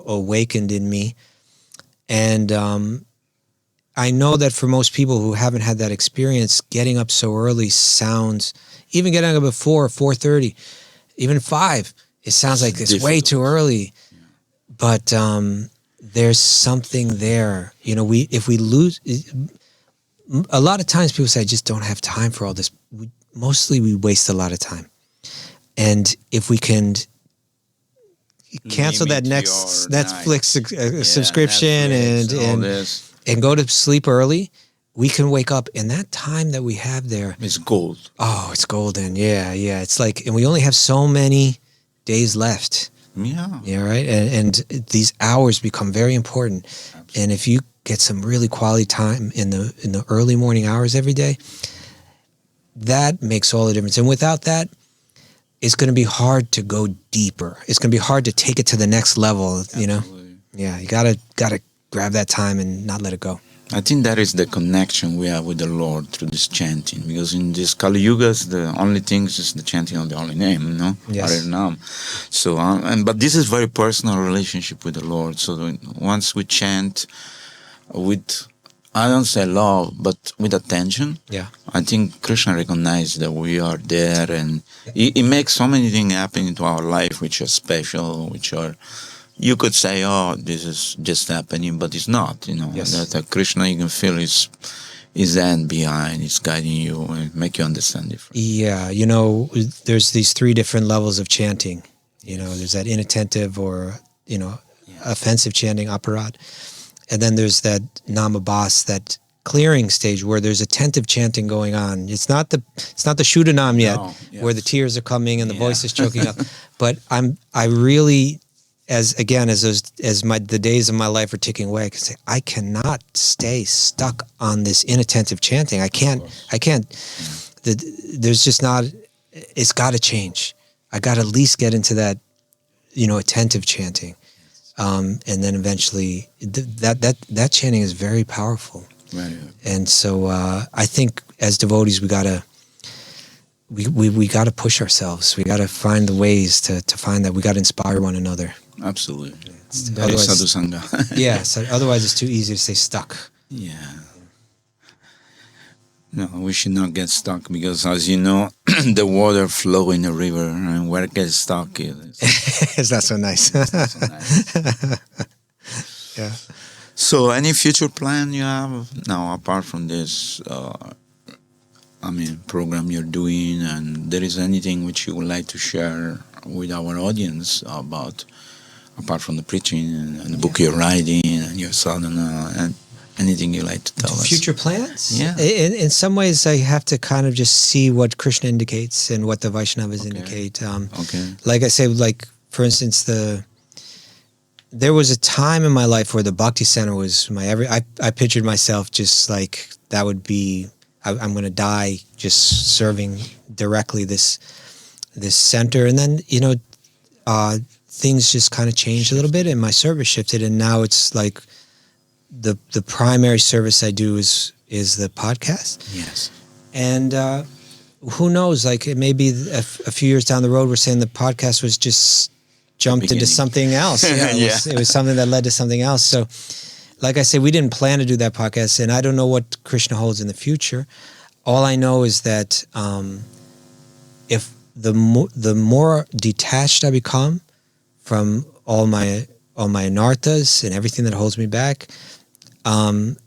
B: awakened in me. And I know that for most people who haven't had that experience, getting up so early sounds, even getting up at 4 or 4:30, even 5, it sounds like it's way too early. But there's something there. If we lose... A lot of times people say, I just don't have time for all this. Mostly we waste a lot of time. And if we can cancel that next Netflix subscription and go to sleep early we can wake up, and that time that we have there,
A: It's gold.
B: oh, it's golden. Yeah, yeah. It's like, and we only have so many days left.
A: Yeah.
B: Yeah, right. And these hours become very important.
A: Absolutely.
B: And if you get some really quality time in the early morning hours every day, that makes all the difference. And without that, it's going to be hard to go deeper. It's going to be hard to take it to the next level. You know. Yeah, you gotta grab that time and not let it go.
A: I think that is the connection we have with the Lord through this chanting, because in this Kali Yugas, the only thing is the chanting of the holy name, you know,
B: Yes.
A: Hare Nam. So, but this is very personal relationship with the Lord. So once we chant with, I don't say love, but with attention,
B: Yeah.
A: I think Krishna recognizes that we are there, and it makes so many things happen into our life which are special, which are, you could say, oh, this is just happening, but it's not, you know.
B: Yes.
A: That Krishna, you can feel his hand behind, it's guiding you and make you understand it.
B: Yeah, you know, there's these 3 different levels of chanting. You know, there's that inattentive or, you know, offensive chanting, aparat. And then there's that namabas, that clearing stage where there's attentive chanting going on. It's not the Shuddhanam yet,
A: No, yes.
B: where the tears are coming and the voice is choking up. But I really, the days of my life are ticking away, I can say I cannot stay stuck on this inattentive chanting. I can't. There's just not. It's got to change. I got to at least get into that, you know, attentive chanting, and then eventually that chanting is very powerful.
A: Right.
B: And so I think as devotees we gotta push ourselves. We gotta find the ways to find that. We gotta inspire one another.
A: Absolutely.
B: That is
A: Sadhu Sangha.
B: Yeah, so otherwise it's too easy to stay stuck.
A: Yeah. No, we should not get stuck, because, as you know, the water flow in the river, and where it gets stuck
B: It's not so nice.
A: it's not so nice.
B: Yeah.
A: So, any future plan you have now, apart from this, program you're doing, and there is anything which you would like to share with our audience about, apart from the preaching and the book you're writing and your sadhana, and anything you like to tell us?
B: Future plans?
A: Yeah.
B: In some ways, I have to kind of just see what Krishna indicates and what the Vaishnavas indicate.
A: Okay.
B: Like I say, like, for instance, there was a time in my life where the Bhakti Center was I pictured myself just like that would be, I'm going to die just serving directly this center. And then, you know, things just kind of changed a little bit and my service shifted. And now it's like the primary service I do is the podcast.
A: Yes.
B: And who knows, like it may be a few years down the road, we're saying the podcast was just jumped into something else. Yeah, it was something that led to something else. So like I said, we didn't plan to do that podcast, and I don't know what Krishna holds in the future. All I know is that if the more detached I become from all my anarthas and everything that holds me back, and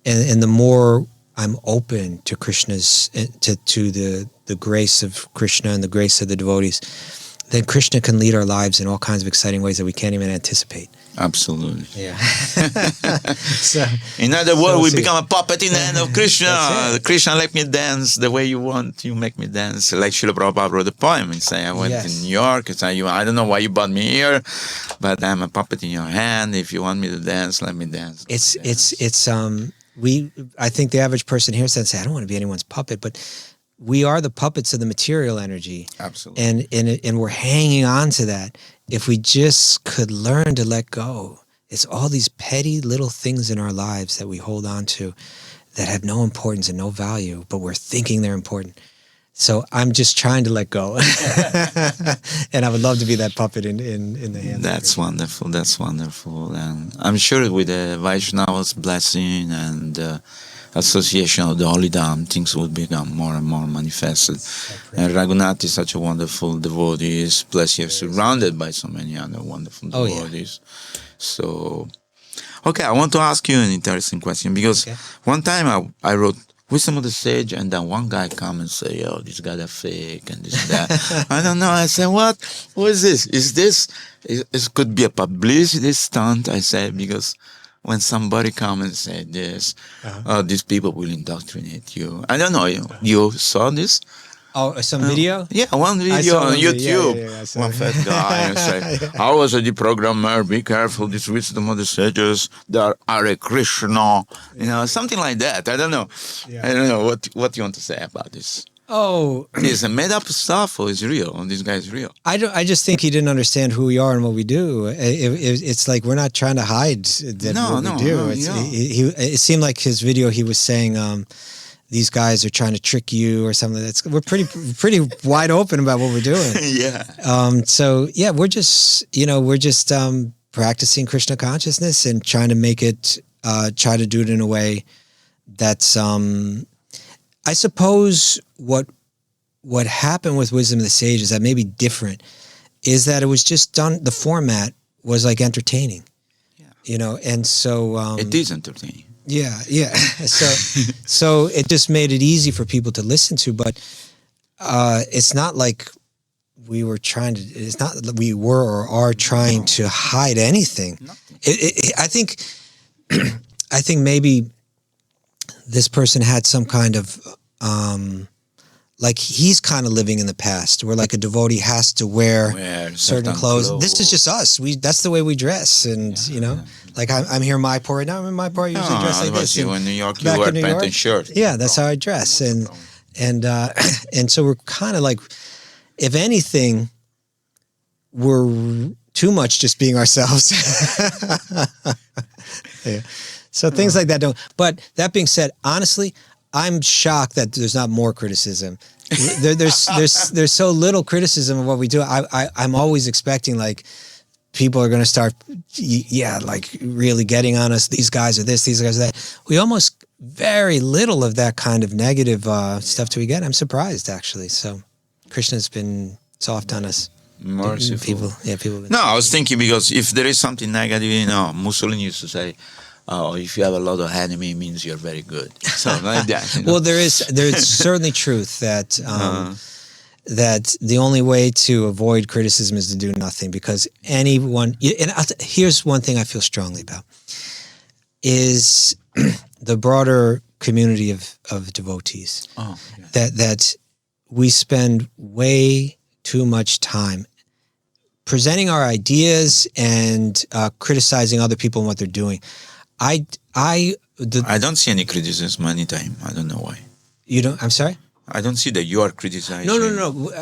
B: the more I'm open to Krishna's to the grace of Krishna and the grace of the devotees, then Krishna can lead our lives in all kinds of exciting ways that we can't even anticipate.
A: Absolutely.
B: Yeah. So,
A: in other words, we become a puppet in the hand of Krishna. Krishna, let me dance the way you want. You make me dance. Like Srila Prabhupada wrote a poem and say, I went to New York. And say, I don't know why you brought me here, but I'm a puppet in your hand. If you want me to dance, let me dance.
B: I think the average person here says, I don't want to be anyone's puppet, but we are the puppets of the material energy.
A: Absolutely.
B: And we're hanging on to that. If we just could learn to let go, it's all these petty little things in our lives that we hold on to that have no importance and no value, but we're thinking they're important. So I'm just trying to let go. And I would love to be that puppet in the hands.
A: That's wonderful. That's wonderful. And I'm sure with the Vaishnava's blessing and association of the Holy Dham, things will become more and more manifested. And Raghunath is such a wonderful devotee. He's blessed. You're surrounded by so many other wonderful devotees. So, okay, I want to ask you an interesting question, because one time I wrote Wisdom of the Sage, and then one guy come and say, oh, this guy are fake and this that. I don't know. I said, what? Who is this? Is this? It could be a publicity stunt, I said, because when somebody comes and say this, these people will indoctrinate you. I don't know. You saw this?
B: Oh, some video?
A: Yeah, one video
B: saw
A: on
B: one video.
A: YouTube.
B: Yeah, I saw
A: One
B: it.
A: fat guy and say, I was a deprogrammer, be careful, this wisdom of the sages, there are a Krishna, something like that. I don't know.
B: Yeah.
A: I don't know what you want to say about this.
B: Oh,
A: Is it made up stuff or is it real? This guy is real.
B: I just think he didn't understand who we are and what we do. It's like we're not trying to hide what we do. It seemed like his video, he was saying, these guys are trying to trick you or something. We're pretty wide open about what we're doing.
A: Yeah.
B: So yeah, we're just practicing Krishna consciousness and trying to make it, try to do it in a way that's, I suppose what happened with Wisdom of the Sages that may be different is that it was just done, the format was like entertaining, and so...
A: it is entertaining.
B: Yeah. So it just made it easy for people to listen to, but it's not like we were trying to, it's not that we were or are trying to hide anything. I think maybe this person had some kind of, like he's kind of living in the past where like a devotee has to wear certain clothes. This is just us. That's the way we dress. And, like I'm here in Mayapur right now. I'm in Mayapur. I usually dress like this.
A: You in New York, you wear pants and shirt.
B: Yeah, that's how I dress. And so we're kind of like, if anything, we're too much just being ourselves. Yeah. So things like that don't. But that being said, honestly, I'm shocked that there's not more criticism. There's so little criticism of what we do. I'm always expecting like people are going to start, like really getting on us. These guys are this, these guys are that. We almost very little of that kind of negative stuff do we get. I'm surprised actually. So Krishna's been soft on us.
A: Merciful.
B: People.
A: No, I was thinking because if there is something negative, Mussolini used to say, "Oh, if you have a lot of enemy, it means you're very good." Something like that.
B: Well, there's certainly truth that that the only way to avoid criticism is to do nothing, because anyone. And here's one thing I feel strongly about is the broader community of devotees.
A: Oh, yeah.
B: That we spend way too much time presenting our ideas and criticizing other people and what they're doing. I
A: don't see any criticism anytime. I don't know why.
B: You don't? I'm sorry?
A: I don't see that you are criticizing.
B: No.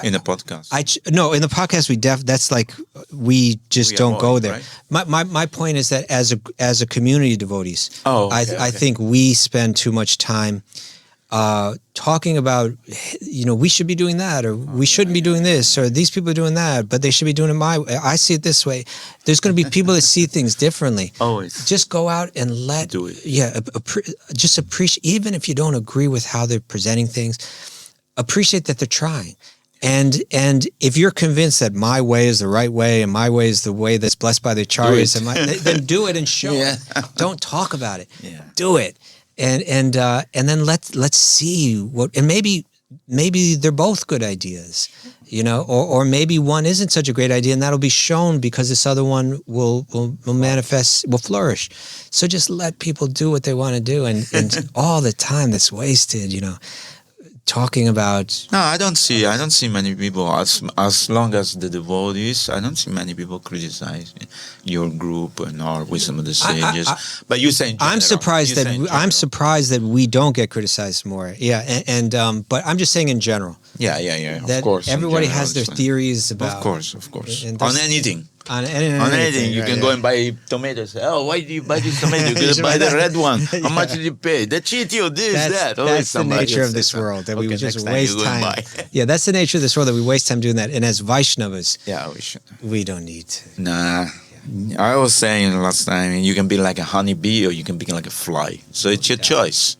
A: In the podcast.
B: No, in the podcast that's like we just don't go there.
A: Right?
B: My point is that as a community of devotees, I think we spend too much time talking about, we should be doing that, or we shouldn't be doing this, or these people are doing that, but they should be doing it my way. I see it this way. There's going to be people that see things differently.
A: Always.
B: Just go out and do it. Yeah, just appreciate, even if you don't agree with how they're presenting things, appreciate that they're trying. And if you're convinced that my way is the right way and my way is the way that's blessed by the acharyas, then do it and show it. Don't talk about it. Yeah. Do it. And then let's see what, and maybe they're both good ideas, or maybe one isn't such a great idea, and that'll be shown because this other one will manifest, will flourish. So just let people do what they want to do, and all the time that's wasted, talking about.
A: No, I don't see many people, as long as the devotees, I don't see many people criticize your group and our Wisdom of the Sages. But you say in general,
B: I'm surprised that we don't get criticized more. Yeah, and but I'm just saying in general.
A: Yeah.
B: That
A: of course,
B: everybody has their theories about.
A: Of course. On anything.
B: On anything.
A: You can go and buy tomatoes. Oh, why do you buy this tomato? You could buy the red one. How much did you pay? They cheat you, that.
B: That's the nature of this world, that we just waste time. Yeah, that's the nature of this world, that we waste time doing that. And as Vaishnavas,
A: we should.
B: We don't need to.
A: Nah. I was saying last time, you can be like a honeybee or you can be like a fly. So it's your choice.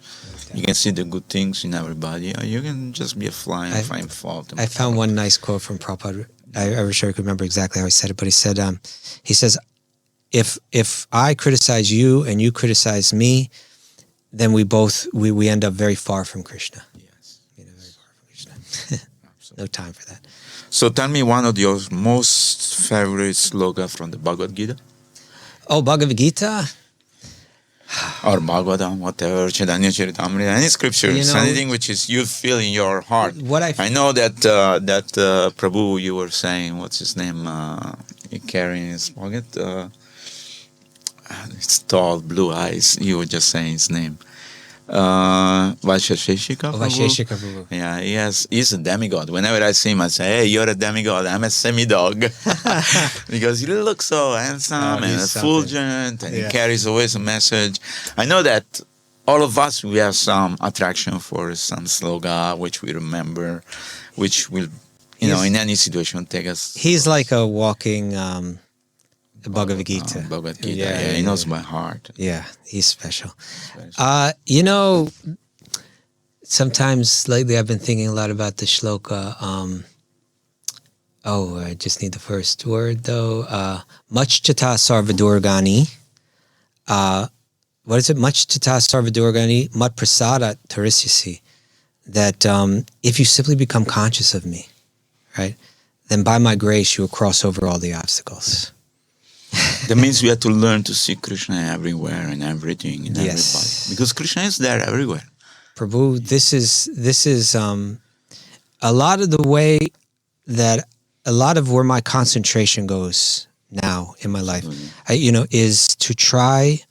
A: You can see the good things in everybody, or you can just be a fly and find fault.
B: I found one nice quote from Prabhupada. I wish I could remember exactly how he said it, but he says, if I criticize you and you criticize me, then we end up very far from Krishna.
A: Yes.
B: Very far from Krishna. No time for that.
A: So tell me one of your most favorite sloka from the Bhagavad Gita.
B: Oh, Bhagavad Gita?
A: or Bhagavatam, whatever, Chaitanya Charitamrita, any scriptures,
B: You know,
A: anything which is you feel in your heart. I know that Prabhu, you were saying, what's his name? He carrying his pocket. It's tall, blue eyes. You were just saying his name. Vaisheshika Prabhu. Yeah, he's a demigod. Whenever I see him, I say, hey, you're a demigod. I'm a semi-dog. Because he looks so handsome and effulgent, and he carries always a message. I know that all of us, we have some attraction for some sloga, which we remember, which will, in any situation take us.
B: He's like a walking Bhagavad Gita.
A: Bhagavad Gita. Yeah, he knows my heart.
B: Yeah, he's special. Sometimes lately I've been thinking a lot about the Schloka. I just need the first word though. Much chata sarvadurgani. What is it? Much chata sarvadurgani, mat prasada tarisyasi. That if you simply become conscious of me, right, then by my grace you will cross over all the obstacles.
A: That means we have to learn to see Krishna everywhere and everything and everybody, because Krishna is there everywhere.
B: Prabhu, this is a lot of the way that a lot of where my concentration goes now in my life, is to try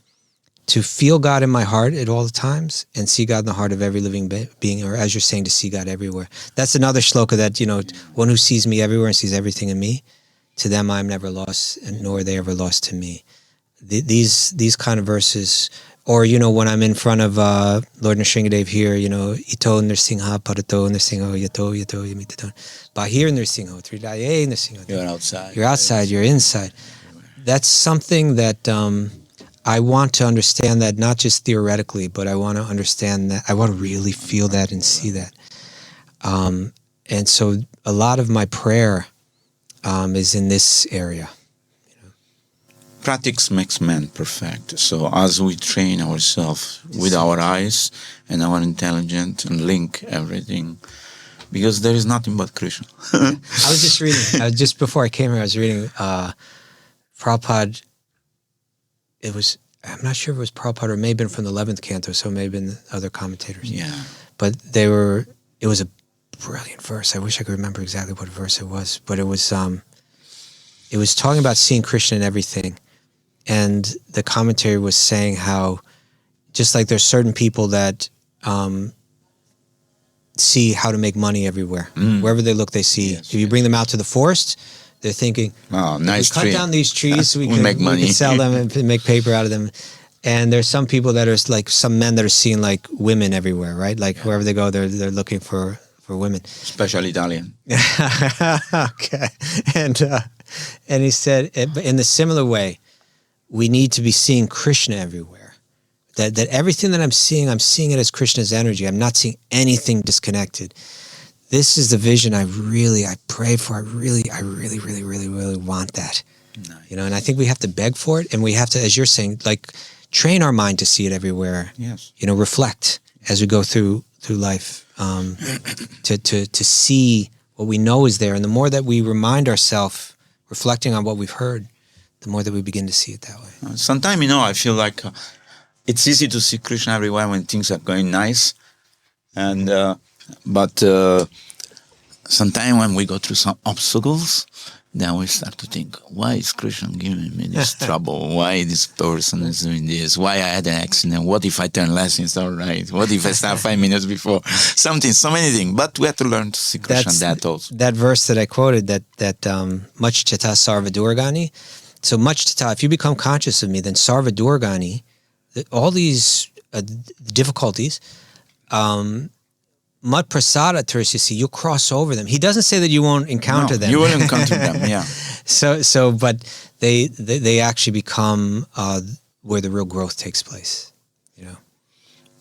B: to feel God in my heart at all the times and see God in the heart of every living being, or as you're saying, to see God everywhere. That's another shloka that, one who sees me everywhere and sees everything in me, to them I am never lost, and nor are they ever lost to me. These kind of verses, or when I'm in front of Lord Nrsingadev here, Ito Nrsimha Parato Nrsimha Yato Yamitato Bahir Nrsimha Tridaye Nrsimha.
A: You're outside.
B: You're outside, you're inside. That's something that I want to understand, that not just theoretically, but I want to understand that, I want to really feel that and see that. And so a lot of my prayer is in this area.
A: Practice makes man perfect. So as we train ourselves with our eyes and our intelligence and link everything, because there is nothing but Krishna.
B: I was just reading, just before I came here, I was reading Prabhupada. I'm not sure if it was Prabhupada or it may have been from the 11th canto, so it may have been other commentators.
A: Yeah.
B: But it was a brilliant verse. I wish I could remember exactly what verse it was, but it was talking about seeing Krishna in everything. And the commentary was saying how, just like there's certain people that see how to make money everywhere. Wherever they look, they see. If you bring them out to the forest, they're thinking,
A: "Oh, nice
B: tree. Cut down these trees so we
A: make money.
B: We can sell them and make paper out of them." And there's some people that are like some men that are seeing like women everywhere, right? Like wherever they go, they're looking for women,
A: especially Italian.
B: Okay, and he said, in the similar way, we need to be seeing Krishna everywhere. That everything that I'm seeing it as Krishna's energy. I'm not seeing anything disconnected. This is the vision I pray for. I really want that. Nice. And I think we have to beg for it, and we have to, as you're saying, like train our mind to see it everywhere.
A: Yes.
B: Reflect as we go through life, to see what we know is there. And the more that we remind ourselves, reflecting on what we've heard, the more that we begin to see it that way.
A: Sometimes, I feel like it's easy to see Krishna everywhere when things are going nice. And but sometimes when we go through some obstacles, then we start to think, why is Krishna giving me this trouble? Why this person is doing this? Why I had an accident? What if I turn left instead of right? What if I start 5 minutes before? So many things. But we have to learn to see Krishna that also.
B: That verse that I quoted, that much chata sarvadurgani. So much chata, if you become conscious of me, then sarvadurgani, all these difficulties, mat prasada tarisyasi, you'll cross over them. He doesn't say that you won't encounter them.
A: You will encounter them, yeah.
B: But they actually become where the real growth takes place.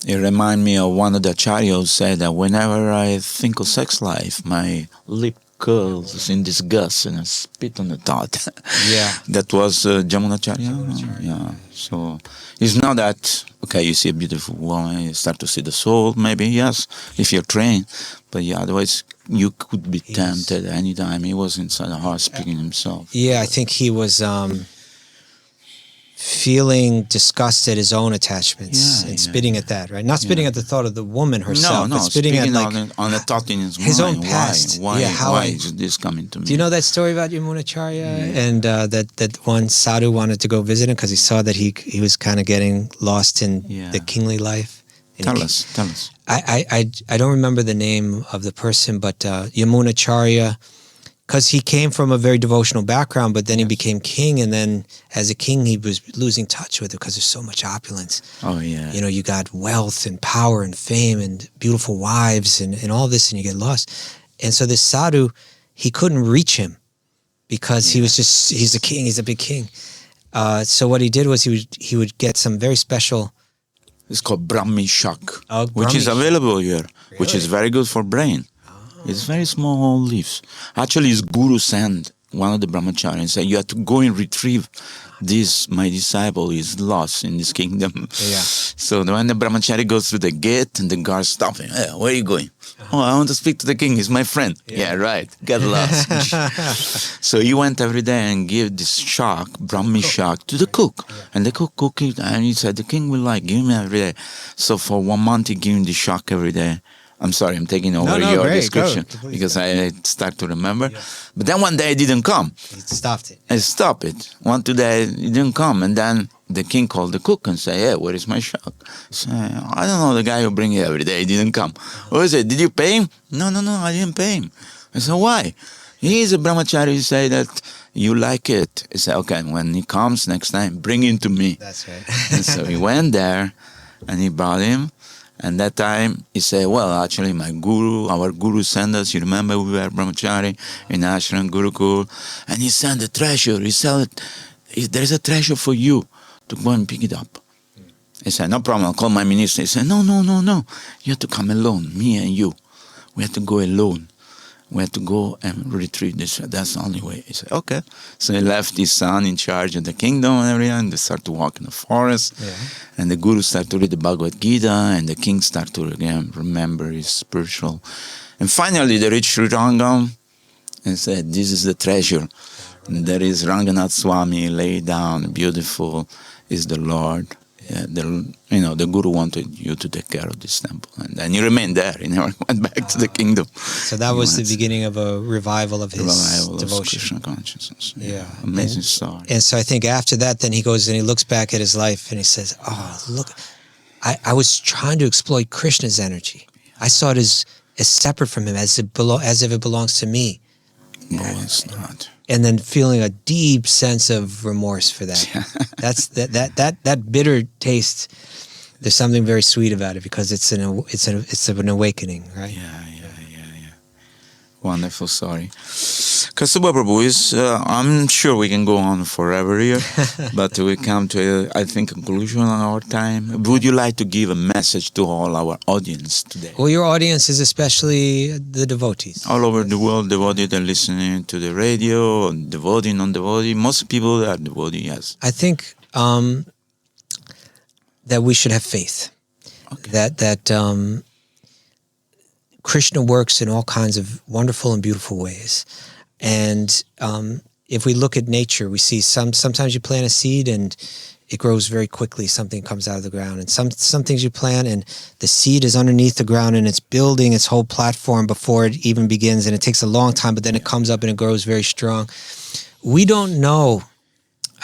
A: It reminds me of one of the acharyas said that whenever I think of sex life, my lip curls in disgust and I spit on the thought.
B: Yeah.
A: That was Jamunacharya. Yeah. So it's not that, okay, you see a beautiful woman, you start to see the soul, maybe, yes, if you're trained. But yeah, otherwise you could be tempted anytime. He was inside the heart speaking himself.
B: Yeah, I think he was feeling disgust at his own attachments and spitting at that, right? Not spitting at the thought of the woman herself, but spitting at
A: on the thought in his
B: his
A: mind.
B: own past.
A: Why is this coming to me?
B: Do you know that story about Yamunacharya and that one sadhu wanted to go visit him because he saw that he was kind of getting lost in the kingly life? And
A: Tell us.
B: I don't remember the name of the person, but Yamunacharya, because he came from a very devotional background, but then he became king, and then as a king, he was losing touch with it because there's so much opulence.
A: Oh, yeah.
B: You know, you got wealth and power and fame and beautiful wives and all this, and you get lost. And so this sadhu, he couldn't reach him because he's a king, he's a big king. So what he did was he would get some very special...
A: It's called Brahmi Shak,
B: Oh,
A: which is
B: Brahmi
A: available here, which is very good for brain. It's very small leaves. Actually, his guru sent one of the brahmacharis and said, you have to go and retrieve this. My disciple is lost in this kingdom.
B: Yeah.
A: So when the brahmachari goes through the gate and the guard stops him, hey, where are you going? Oh, I want to speak to the king. He's my friend. Yeah, right. Get lost. So he went every day and gave this shak, Brahmi shak, to the cook. Yeah. And the cook cooked it, and he said, the king will give me every day. So for 1 month, he gave him the shak every day. I'm sorry, I'm taking over your description because I start to remember. Yeah. But then one day it didn't come.
B: He stopped it.
A: I stopped it. One day it didn't come. And then the king called the cook and said, hey, where is my shak? So, I don't know, the guy who brings it every day, he didn't come. What is it? Did you pay him? No, I didn't pay him. I said, why? He's a brahmachari. He said that you like it. He said, okay, when he comes next time, bring him to me. That's right. And so he went there and he brought him. And that time, he said, well, actually, our guru sent us. You remember we were brahmachari in ashram, Gurukul. And he sent a treasure. He said, there's a treasure for you to go and pick it up. I said, no problem. I'll call my minister. He said, no. You have to come alone, me and you. We have to go alone. We have to go and retrieve this. That's the only way. He said, okay. So he left his son in charge of the kingdom and everything. And they start to walk in the forest. Yeah. And the guru started to read the Bhagavad Gita. And the king started to, again, remember his spiritual. And finally, they reached Sri Rangam and said, this is the treasure. And there is Raghunath Swami laid down, beautiful, is the Lord. Yeah, the guru wanted you to take care of this temple, and then he remained there. He never went back to the kingdom.
B: So that was the beginning of a revival of his devotion.
A: Of Krishna consciousness. Yeah, amazing story.
B: And so I think after that, then he goes and he looks back at his life and he says, "Oh, look, I was trying to exploit Krishna's energy. I saw it as separate from him, as if it belongs to me."
A: No, it's not.
B: And then feeling a deep sense of remorse for that. That's that bitter taste. There's something very sweet about it because it's an awakening, right?
A: Yeah. Wonderful story. Kaustubha Prabhu is, I'm sure we can go on forever here, but we come to, I think, conclusion on our time. Would you like to give a message to all our audience today?
B: Well, your audience is especially the devotees.
A: All over the world, devotees are listening to the radio, devotee, non-devotee. Most people are devotee, yes.
B: I think that we should have faith. Okay. That Krishna works in all kinds of wonderful and beautiful ways. And if we look at nature, we see sometimes you plant a seed and it grows very quickly. Something comes out of the ground. And some things you plant and the seed is underneath the ground and it's building its whole platform before it even begins. And it takes a long time, but then it comes up and it grows very strong. We don't know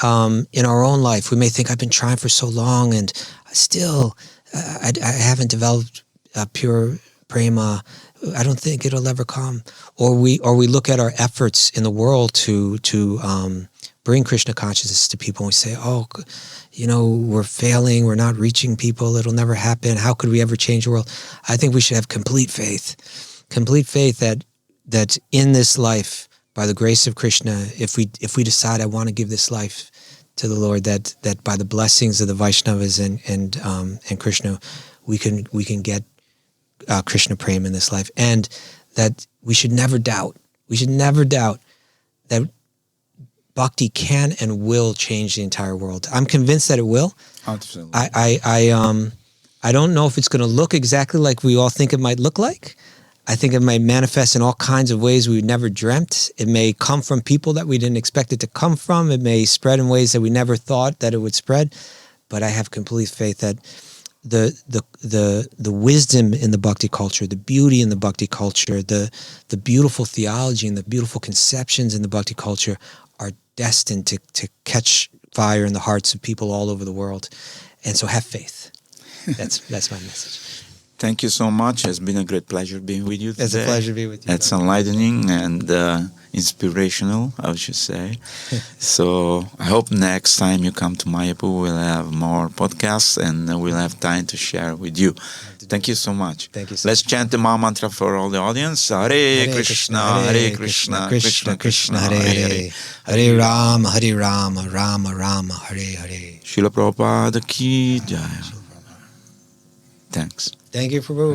B: in our own life. We may think, I've been trying for so long and still I haven't developed pure prema. I don't think it'll ever come. Or we look at our efforts in the world to bring Krishna consciousness to people and we say, oh, we're failing, we're not reaching people, it'll never happen. How could we ever change the world? I think we should have complete faith that in this life, by the grace of Krishna, if we decide I want to give this life to the Lord, that by the blessings of the Vaishnavas and Krishna, we can get Krishna Prema in this life, and that we should never doubt. We should never doubt that bhakti can and will change the entire world. I'm convinced that it will.
A: Absolutely.
B: I don't know if it's going to look exactly like we all think it might look like, I think it may manifest in all kinds of ways we never dreamt. It may come from people that we didn't expect it to come from. It may spread in ways that we never thought that it would spread. But I have complete faith that the wisdom in the bhakti culture, the beauty in the bhakti culture, the beautiful theology and the beautiful conceptions in the bhakti culture are destined to catch fire in the hearts of people all over the world. And so have faith. That's my message.
A: Thank you so much. It's been a great pleasure being with you today.
B: It's a pleasure to be with you.
A: It's enlightening and inspirational, I should say. So I hope next time you come to Mayapur, we'll have more podcasts and we'll have time to share with you. Thank you so much.
B: Thank you so
A: Let's chant the Maha Mantra for all the audience. Hare Krishna, Hare Krishna, Krishna Krishna, Hare Hare.
B: Hare Rama, Rama Rama, Hare Hare.
A: Srila Prabhupada ki jai. Thanks.
B: Thank you, Prabhu.